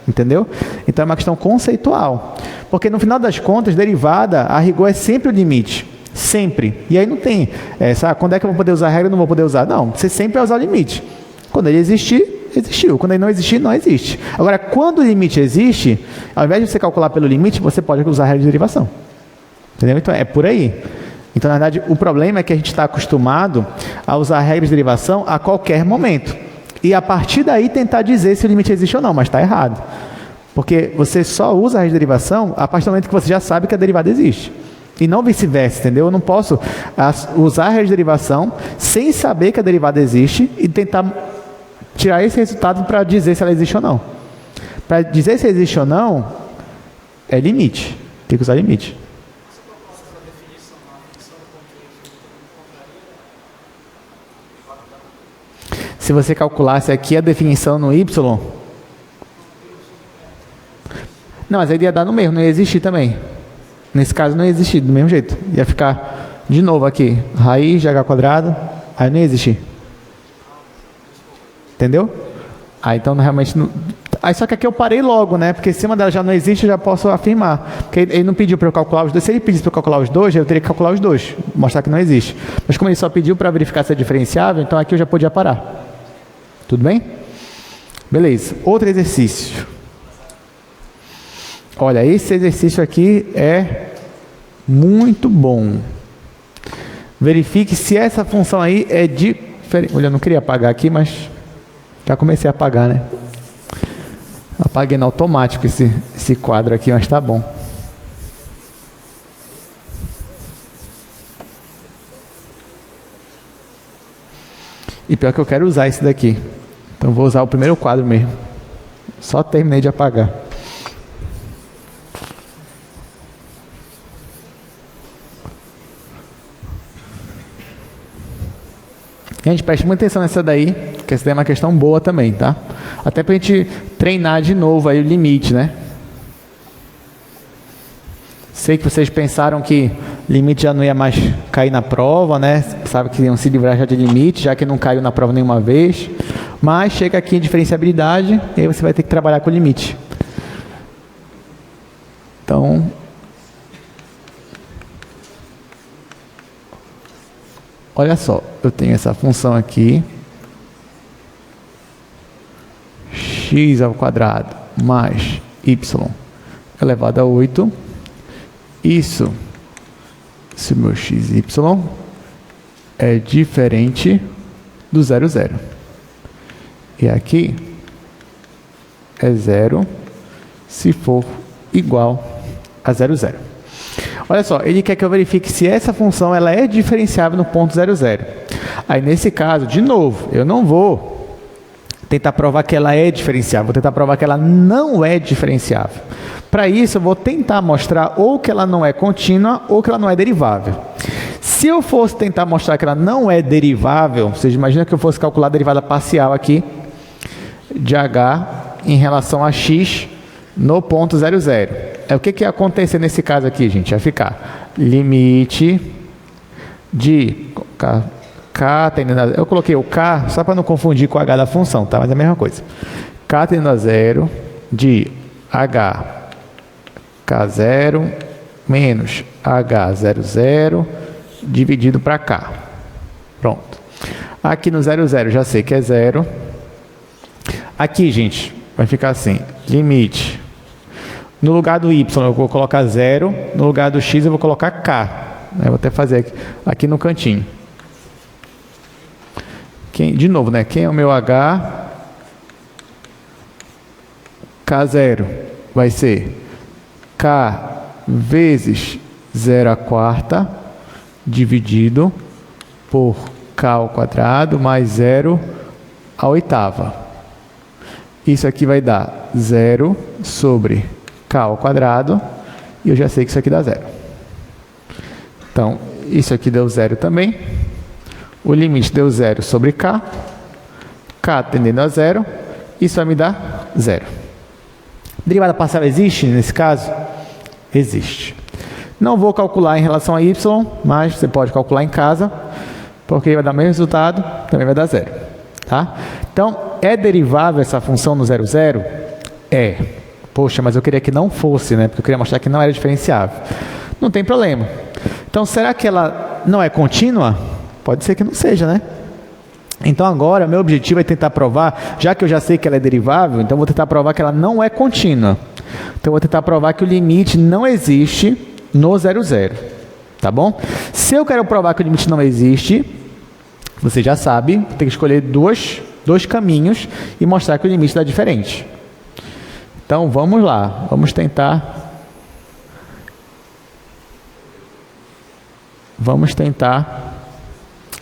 Entendeu? Então é uma questão conceitual. Porque no final das contas, derivada, a rigor é sempre o limite. Sempre. E aí não tem, sabe, quando é que eu vou poder usar a regra e não vou poder usar? Não, você sempre vai usar o limite. Quando ele existir, existiu. Quando ele não existir, não existe. Agora, quando o limite existe, ao invés de você calcular pelo limite, você pode usar a regra de derivação. Entendeu? Então é por aí. Então, na verdade, o problema é que a gente está acostumado a usar a regra de derivação a qualquer momento. E a partir daí tentar dizer se o limite existe ou não, mas está errado. Porque você só usa a regra de derivação a partir do momento que você já sabe que a derivada existe. E não vice-versa, entendeu? Eu não posso usar a regra de derivação sem saber que a derivada existe e tentar tirar esse resultado para dizer se ela existe ou não. Para dizer se existe ou não, é limite. Tem que usar limite. Se você calculasse aqui a definição no y, Não, mas aí ia dar no mesmo, não ia existir também. Nesse caso não ia existir do mesmo jeito. Ia ficar de novo aqui, raiz de h quadrado, aí não ia existir. Entendeu? Aí então realmente não... Aí só que aqui eu parei logo, né? Porque em cima dela já não existe, eu já posso afirmar. Porque ele não pediu para eu calcular os dois. Se ele pedisse para eu calcular os dois, eu teria que calcular os dois, mostrar que não existe. Mas como ele só pediu para verificar se é diferenciável, então aqui eu já podia parar. Tudo bem? Beleza. Outro exercício. Olha, esse exercício aqui é muito bom. Verifique se essa função aí é diferente. Olha, eu não queria apagar aqui, mas já comecei a apagar, né? Apaguei no automático esse quadro aqui, mas tá bom. E pior que eu quero usar esse daqui. Então vou usar o primeiro quadro mesmo. Só terminei de apagar. Gente, preste muita atenção nessa daí, que essa daí é uma questão boa também, tá? Até pra gente treinar de novo aí o limite, né? Sei que vocês pensaram que limite já não ia mais cair na prova, né? Sabe que iam se livrar já de limite, já que não caiu na prova nenhuma vez. Mas chega aqui em diferenciabilidade, e aí você vai ter que trabalhar com o limite. Então... olha só, eu tenho essa função aqui, x ao quadrado mais y elevado a 8. Isso, se o meu xy é diferente do 0, 0. E aqui é 0 se for igual a 0, 0. Olha só, ele quer que eu verifique se essa função ela é diferenciável no ponto 0, 0. Aí, nesse caso, de novo, eu não vou tentar provar que ela é diferenciável, vou tentar provar que ela não é diferenciável. Para isso, eu vou tentar mostrar ou que ela não é contínua ou que ela não é derivável. Se eu fosse tentar mostrar que ela não é derivável, vocês imaginam que eu fosse calcular a derivada parcial aqui de h em relação a x no ponto 0, 0. O que ia acontecer nesse caso aqui, gente? Vai ficar limite de k tendendo a 0. Eu coloquei o k só para não confundir com o h da função, tá? Mas é a mesma coisa. K tendendo a 0 de h k0 menos h0, 0 dividido para k. Pronto. Aqui no 0, 0 já sei que é 0. Aqui, gente, vai ficar assim. Limite. No lugar do y eu vou colocar 0, no lugar do x eu vou colocar k. Eu vou até fazer aqui no cantinho. De novo, né? Quem é o meu h? K0 vai ser k vezes 0 à quarta dividido por k ao quadrado mais 0 à oitava. Isso aqui vai dar 0 sobre k ao quadrado, e eu já sei que isso aqui dá 0. Então, isso aqui deu 0 também. O limite deu 0 sobre k. K tendendo a 0. Isso vai me dar 0. Derivada parcial existe nesse caso? Existe. Não vou calcular em relação a y, mas você pode calcular em casa, porque vai dar o mesmo resultado, também vai dar 0. Tá? Então, é derivável essa função no 0, 0? É. Poxa, mas eu queria que não fosse, né? Porque eu queria mostrar que não era diferenciável. Não tem problema. Então, será que ela não é contínua? Pode ser que não seja, né? Então, agora, meu objetivo é tentar provar, já que eu já sei que ela é derivável, então vou tentar provar que ela não é contínua. Então, vou tentar provar que o limite não existe no 0, 0. Tá bom? Se eu quero provar que o limite não existe, você já sabe, tem que escolher dois caminhos e mostrar que o limite dá diferente. Então, vamos lá. Vamos tentar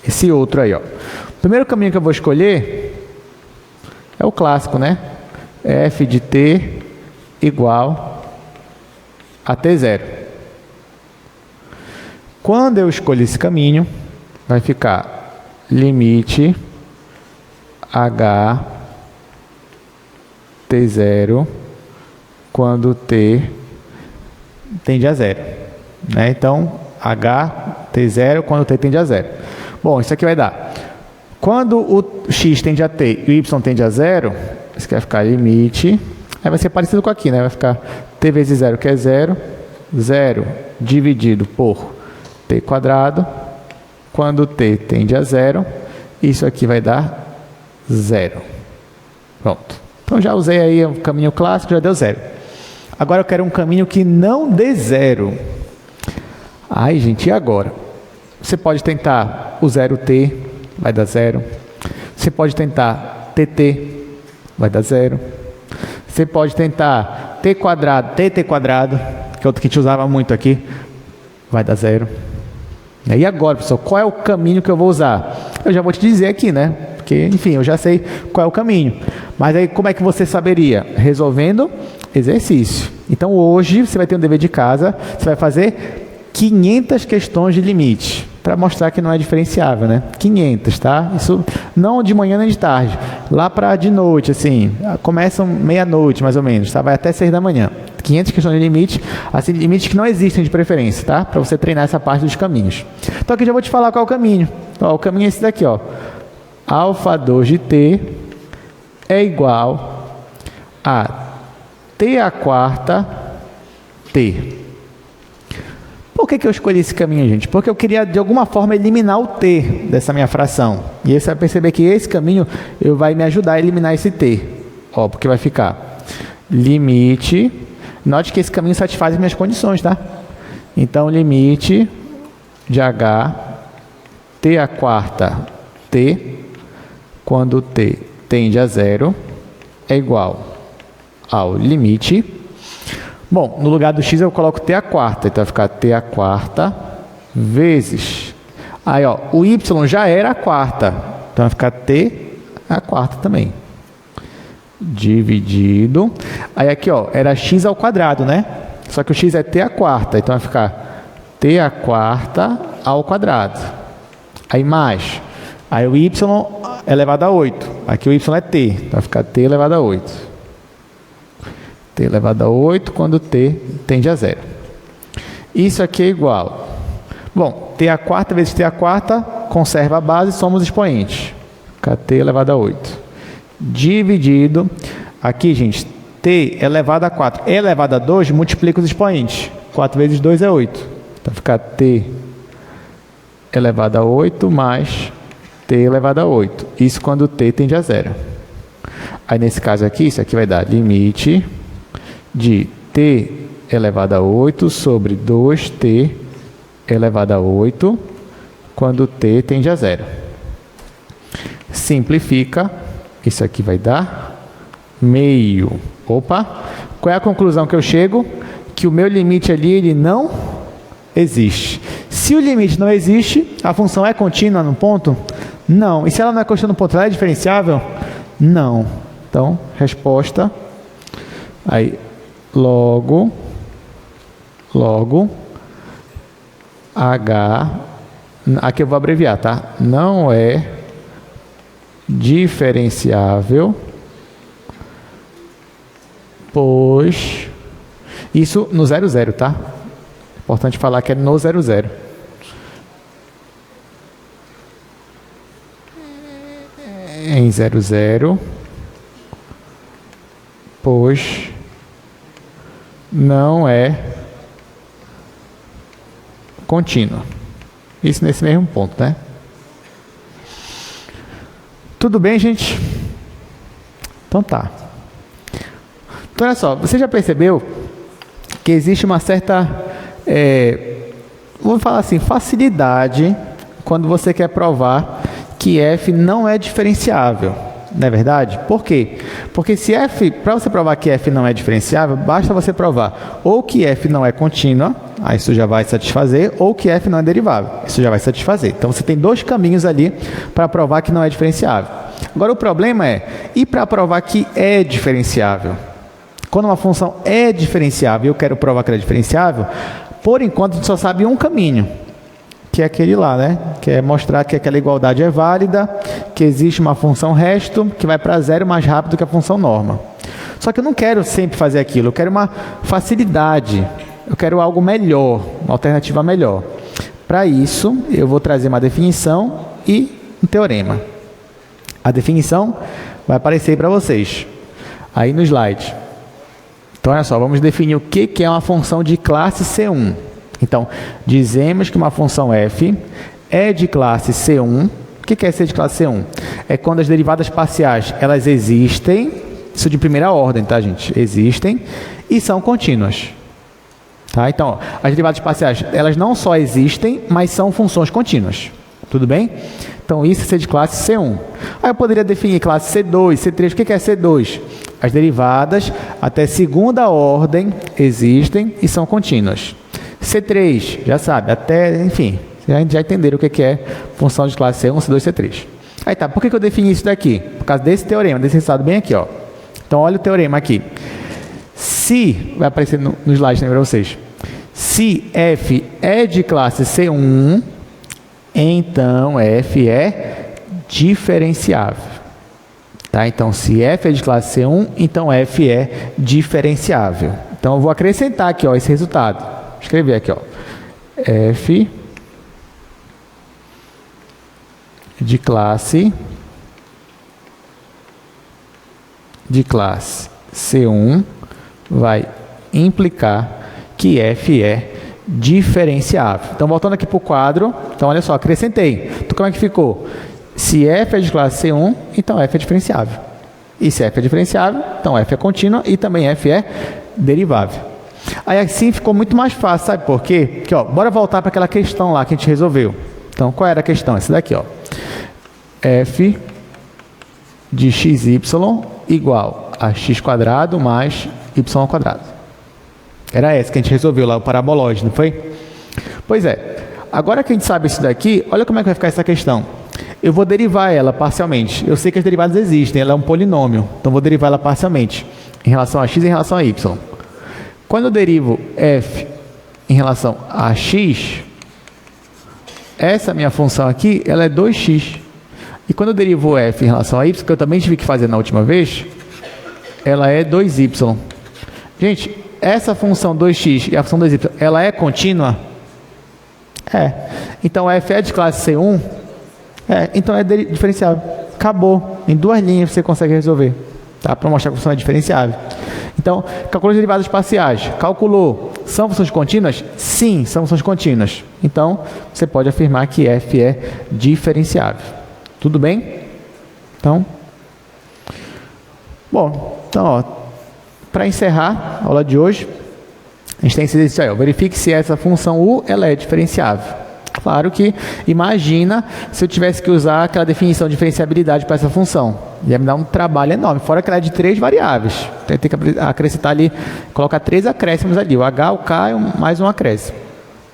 esse outro aí, ó. O primeiro caminho que eu vou escolher é o clássico, né? F de t igual a t0. Quando eu escolho esse caminho, vai ficar limite h t0 quando t tende a zero. Né? Então, h, t0, quando t tende a zero. Bom, isso aqui vai dar. Quando o x tende a t e o y tende a zero, isso aqui vai ficar limite. Aí vai ser parecido com aqui, né? Vai ficar t vezes zero, que é zero. Zero dividido por t quadrado. Quando t tende a zero, isso aqui vai dar zero. Pronto. Então já usei aí o caminho clássico, já deu zero. Agora eu quero um caminho que não dê zero. Ai, gente, e agora? Você pode tentar o 0t, vai dar zero. Você pode tentar tt, vai dar zero. Você pode tentar t quadrado, tt quadrado, que é outro que a gente usava muito aqui, vai dar zero. E agora, pessoal, qual é o caminho que eu vou usar? Eu já vou te dizer aqui, né? Porque, enfim, eu já sei qual é o caminho. Mas aí, como é que você saberia? Resolvendo exercício. Então, hoje, você vai ter um dever de casa, você vai fazer 500 questões de limite, para mostrar que não é diferenciável, né? 500, tá? Isso não de manhã nem de tarde. Lá para de noite, assim, começam meia-noite, mais ou menos, tá? Vai até 6 da manhã. 500 questões de limite, assim, limites que não existem de preferência, tá? Para você treinar essa parte dos caminhos. Então, aqui já vou te falar qual é o caminho. Ó, o caminho é esse daqui, ó. Alfa 2 de t é igual a t a quarta t. Por que eu escolhi esse caminho, gente? Porque eu queria, de alguma forma, eliminar o t dessa minha fração. E aí você vai perceber que esse caminho vai me ajudar a eliminar esse t. Ó, porque vai ficar limite. Note que esse caminho satisfaz as minhas condições, tá? Então, limite de h, t a quarta t, quando t tende a zero, é igual ao limite. Bom, no lugar do x eu coloco t a quarta, então vai ficar t a quarta vezes. Aí, ó, o y já era a quarta, então vai ficar t a quarta também. Dividido. Aí aqui, ó, era x ao quadrado, né? Só que o x é t a quarta, então vai ficar t a quarta ao quadrado. Aí mais. Aí o y elevado a 8. Aqui o y é t, então vai ficar t elevado a 8. T elevado a 8 quando t tende a zero. Isso aqui é igual. Bom, t a quarta vezes t a quarta, conserva a base, somos expoentes. Fica t elevado a 8. Dividido. Aqui, gente, t elevado a 4 elevado a 2, multiplica os expoentes. 4 vezes 2 é 8. Então fica t elevado a 8 mais t elevado a 8. Isso quando t tende a zero. Aí, nesse caso aqui, isso aqui vai dar limite de t elevado a 8 sobre 2t elevado a 8 quando t tende a zero. Simplifica, isso aqui vai dar meio. Opa! Qual é a conclusão que eu chego? Que o meu limite ali, ele não existe. Se o limite não existe, a função é contínua no ponto? Não. E se ela não é contínua no ponto, ela é diferenciável? Não. Então, resposta. Aí, logo, H, aqui eu vou abreviar, tá? Não é diferenciável, pois, isso no 00, tá? Importante falar que é no 00. Em 00, pois não é contínua. Isso nesse mesmo ponto, né? Tudo bem, gente? Então tá. Então, olha só, você já percebeu que existe uma certa, vou falar assim, facilidade quando você quer provar que f não é diferenciável. Não é verdade? Por quê? Porque se f, para você provar que f não é diferenciável, basta você provar ou que f não é contínua, aí isso já vai satisfazer, ou que f não é derivável, isso já vai satisfazer. Então você tem dois caminhos ali para provar que não é diferenciável. Agora o problema é, e para provar que é diferenciável? Quando uma função é diferenciável e eu quero provar que ela é diferenciável, por enquanto a gente só sabe um caminho, que é aquele lá, né? Que é mostrar que aquela igualdade é válida, que existe uma função resto que vai para zero mais rápido que a função norma. Só que eu não quero sempre fazer aquilo, eu quero uma facilidade, eu quero algo melhor, uma alternativa melhor. Para isso, eu vou trazer uma definição e um teorema. A definição vai aparecer para vocês, aí no slide. Então, olha só, vamos definir o que é uma função de classe C1. Então, dizemos que uma função f é de classe C1. O que é ser de classe C1? É quando as derivadas parciais, elas existem, isso de primeira ordem, tá, gente? Existem e são contínuas. Tá? Então, ó, as derivadas parciais, elas não só existem, mas são funções contínuas. Tudo bem? Então, isso é ser de classe C1. Aí eu poderia definir classe C2, C3. O que é C2? As derivadas até segunda ordem existem e são contínuas. C3, já sabe, até, enfim, já entenderam o que é função de classe C1, C2, C3. Aí tá, por que eu defini isso daqui? Por causa desse teorema, desse resultado bem aqui, ó. Então, olha o teorema aqui. Se, vai aparecer no slide para vocês, se f é de classe C1, então f é diferenciável. Tá? Então, se f é de classe C1, então f é diferenciável. Então, eu vou acrescentar aqui, ó, esse resultado. Vou escrever aqui, ó. F de classe C1 vai implicar que f é diferenciável. Então, voltando aqui para o quadro, então, olha só, acrescentei. Então, como é que ficou? Se f é de classe C1, então f é diferenciável. E se f é diferenciável, então f é contínua e também f é derivável. Aí assim ficou muito mais fácil, sabe por quê? Porque, ó, bora voltar para aquela questão lá que a gente resolveu. Então, qual era a questão? Essa daqui, ó. F de xy igual a x² mais y². Era essa que a gente resolveu lá, o parabolóide, não foi? Pois é. Agora que a gente sabe isso daqui, olha como é que vai ficar essa questão. Eu vou derivar ela parcialmente. Eu sei que as derivadas existem, ela é um polinômio. Então, vou derivar ela parcialmente em relação a x e em relação a y. Quando eu derivo f em relação a x, essa minha função aqui, ela é 2x. E quando eu derivo f em relação a y, que eu também tive que fazer na última vez, ela é 2y. Gente, essa função 2x e a função 2y, ela é contínua? É. Então, f é de classe C1? É. Então, é diferenciável. Acabou. Em 2 linhas você consegue resolver. Tá? Para mostrar que a função é diferenciável. Então, calculou as derivadas parciais. Calculou. São funções contínuas? Sim, são funções contínuas. Então, você pode afirmar que f é diferenciável. Tudo bem? Então, bom, então, para encerrar a aula de hoje, a gente tem esse exercício aí, ó. Verifique se essa função u ela é diferenciável. Claro que, imagina se eu tivesse que usar aquela definição de diferenciabilidade para essa função. Ia me dar um trabalho enorme, fora que ela é de 3 variáveis. Então, eu tenho que acrescentar ali, colocar 3 acréscimos ali, o h, o k e mais um acréscimo.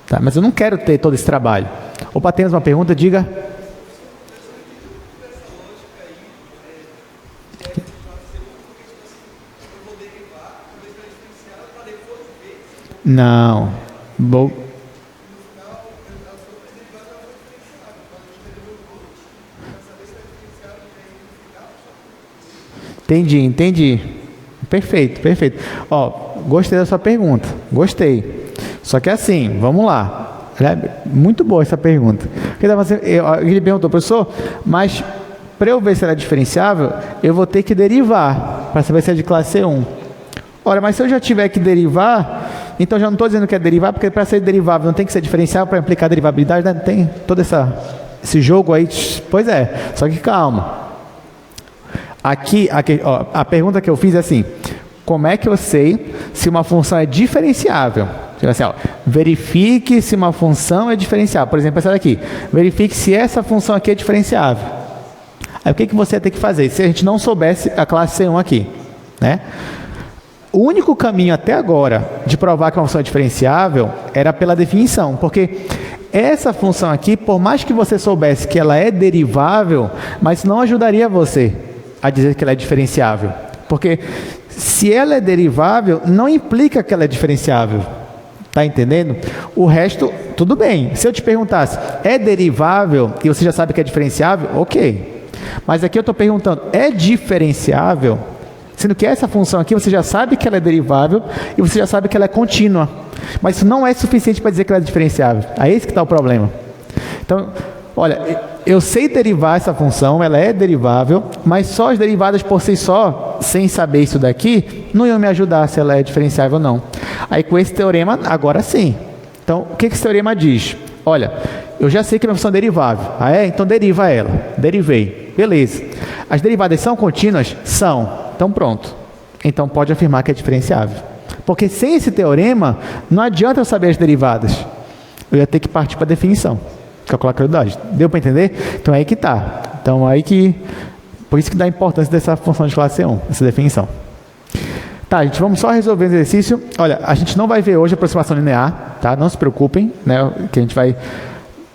Tá? Mas eu não quero ter todo esse trabalho. Opa, temos uma pergunta? Diga. Não. Entendi. Perfeito. Ó, gostei da sua pergunta. Gostei. Só que assim, vamos lá. Muito boa essa pergunta. Ele perguntou, professor, mas para eu ver se ela é diferenciável, eu vou ter que derivar para saber se é de classe C1. Ora, mas se eu já tiver que derivar, então já não estou dizendo que é derivar, porque para ser derivável não tem que ser diferenciável para implicar derivabilidade, né? Não tem todo esse jogo aí. Pois é, só que calma. Aqui, ó, a pergunta que eu fiz é assim: como é que eu sei se uma função é diferenciável? Assim, ó, verifique se uma função é diferenciável. Por exemplo, essa daqui. Verifique se essa função aqui é diferenciável. Aí o que você ia ter que fazer? Se a gente não soubesse a classe C1 aqui, né? O único caminho até agora de provar que uma função é diferenciável era pela definição, porque essa função aqui, por mais que você soubesse que ela é derivável, mas não ajudaria você a dizer que ela é diferenciável, porque se ela é derivável, não implica que ela é diferenciável. Tá entendendo? O resto, tudo bem. Se eu te perguntasse, é derivável e você já sabe que é diferenciável? Ok. Mas aqui eu estou perguntando, é diferenciável? Sendo que essa função aqui, você já sabe que ela é derivável e você já sabe que ela é contínua. Mas isso não é suficiente para dizer que ela é diferenciável. Aí esse que está o problema. Então, olha, eu sei derivar essa função, ela é derivável, mas só as derivadas por si só, sem saber isso daqui, não iam me ajudar se ela é diferenciável ou não. Aí com esse teorema, agora sim. Então, o que esse teorema diz? Olha, eu já sei que a minha função é derivável. Ah, é? Então deriva ela. Derivei. Beleza. As derivadas são contínuas? São. Então pronto. Então pode afirmar que é diferenciável. Porque sem esse teorema, não adianta eu saber as derivadas. Eu ia ter que partir para a definição. Calcular a qualidade. Deu para entender? Então é aí que está. Então aí que... Por isso que dá a importância dessa função de classe C1, essa definição. Tá, gente, vamos só resolver o exercício. Olha, a gente não vai ver hoje a aproximação linear, tá? Não se preocupem, né? Que a gente vai...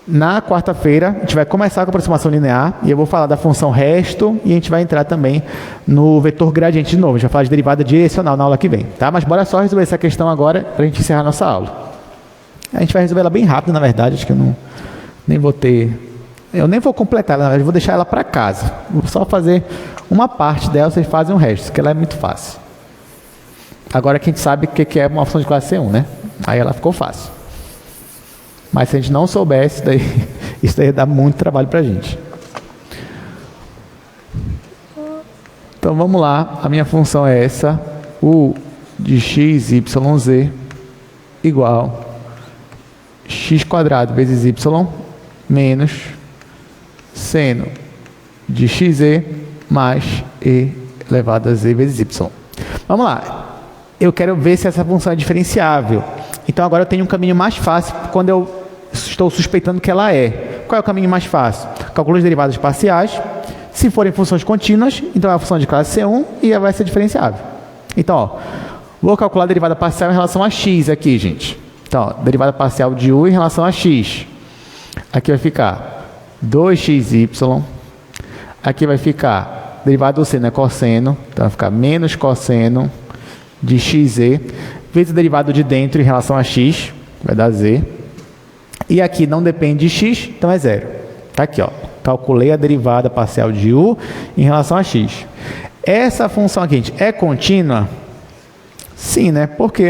Na quarta-feira, a gente vai começar com a aproximação linear e eu vou falar da função resto e a gente vai entrar também no vetor gradiente de novo. A gente vai falar de derivada direcional na aula que vem, tá? Mas bora só resolver essa questão agora para a gente encerrar a nossa aula. A gente vai resolver ela bem rápido, na verdade. Acho que eu não, nem vou ter... Eu nem vou completar ela, na verdade, eu vou deixar ela para casa. Vou só fazer uma parte dela, vocês fazem o resto, porque ela é muito fácil. Agora que a gente sabe o que é uma função de classe C1, né? Aí ela ficou fácil. Mas se a gente não soubesse, isso daí dá muito trabalho para a gente. Então vamos lá, a minha função é essa, u de x, y, z igual x² vezes y menos seno de xz mais e elevado a z vezes y. Vamos lá, eu quero ver se essa função é diferenciável. Então agora eu tenho um caminho mais fácil quando eu estou suspeitando que ela é. Qual é o caminho mais fácil? Calculo as derivadas parciais. Se forem funções contínuas, então é a função de classe C1 e ela vai ser diferenciável. Então, ó, vou calcular a derivada parcial em relação a x aqui, gente. Então, ó, derivada parcial de u em relação a x. Aqui vai ficar 2xy. Aqui vai ficar, derivada do seno é cosseno, então vai ficar menos cosseno de xz, vezes o derivado de dentro em relação a x, vai dar z. E aqui não depende de x, então é zero. Está aqui, ó. Calculei a derivada parcial de u em relação a x. Essa função aqui, gente, é contínua? Sim, né? Porque,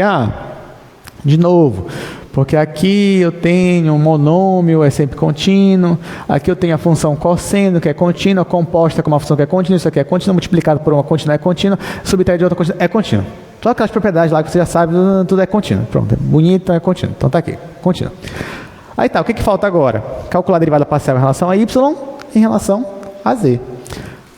de novo, porque aqui eu tenho um monômio, é sempre contínuo. Aqui eu tenho a função cosseno, que é contínua, composta com uma função que é contínua. Isso aqui é contínua, multiplicado por uma contínua é contínua, subtraído de outra contínua é contínua. Todas aquelas propriedades lá que você já sabe, tudo é contínuo. Pronto, é bonito, é contínuo. Então tá aqui, contínuo. Aí tá, o que falta agora? Calcular a derivada parcial em relação a y em relação a z.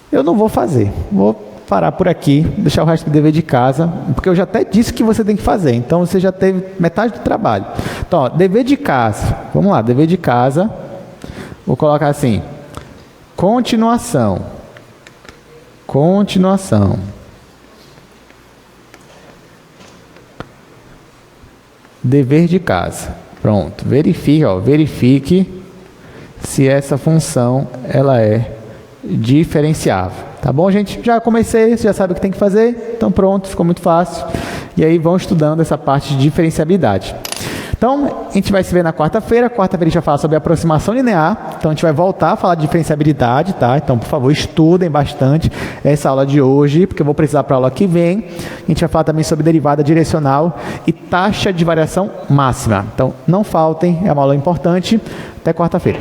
Eu não vou fazer, vou parar por aqui, deixar o resto do dever de casa, porque eu já até disse que você tem que fazer, então você já teve metade do trabalho. Então, ó, dever de casa, vamos lá, dever de casa, vou colocar assim, continuação, dever de casa. Pronto, verifique se essa função ela é diferenciável. Tá bom, gente? Já comecei, você já sabe o que tem que fazer, então pronto, ficou muito fácil. E aí vão estudando essa parte de diferenciabilidade. Então, a gente vai se ver na quarta-feira. Quarta-feira a gente vai falar sobre aproximação linear. Então, a gente vai voltar a falar de diferenciabilidade, tá? Então, por favor, estudem bastante essa aula de hoje, porque eu vou precisar para a aula que vem. A gente vai falar também sobre derivada direcional e taxa de variação máxima. Então, não faltem, é uma aula importante. Até quarta-feira.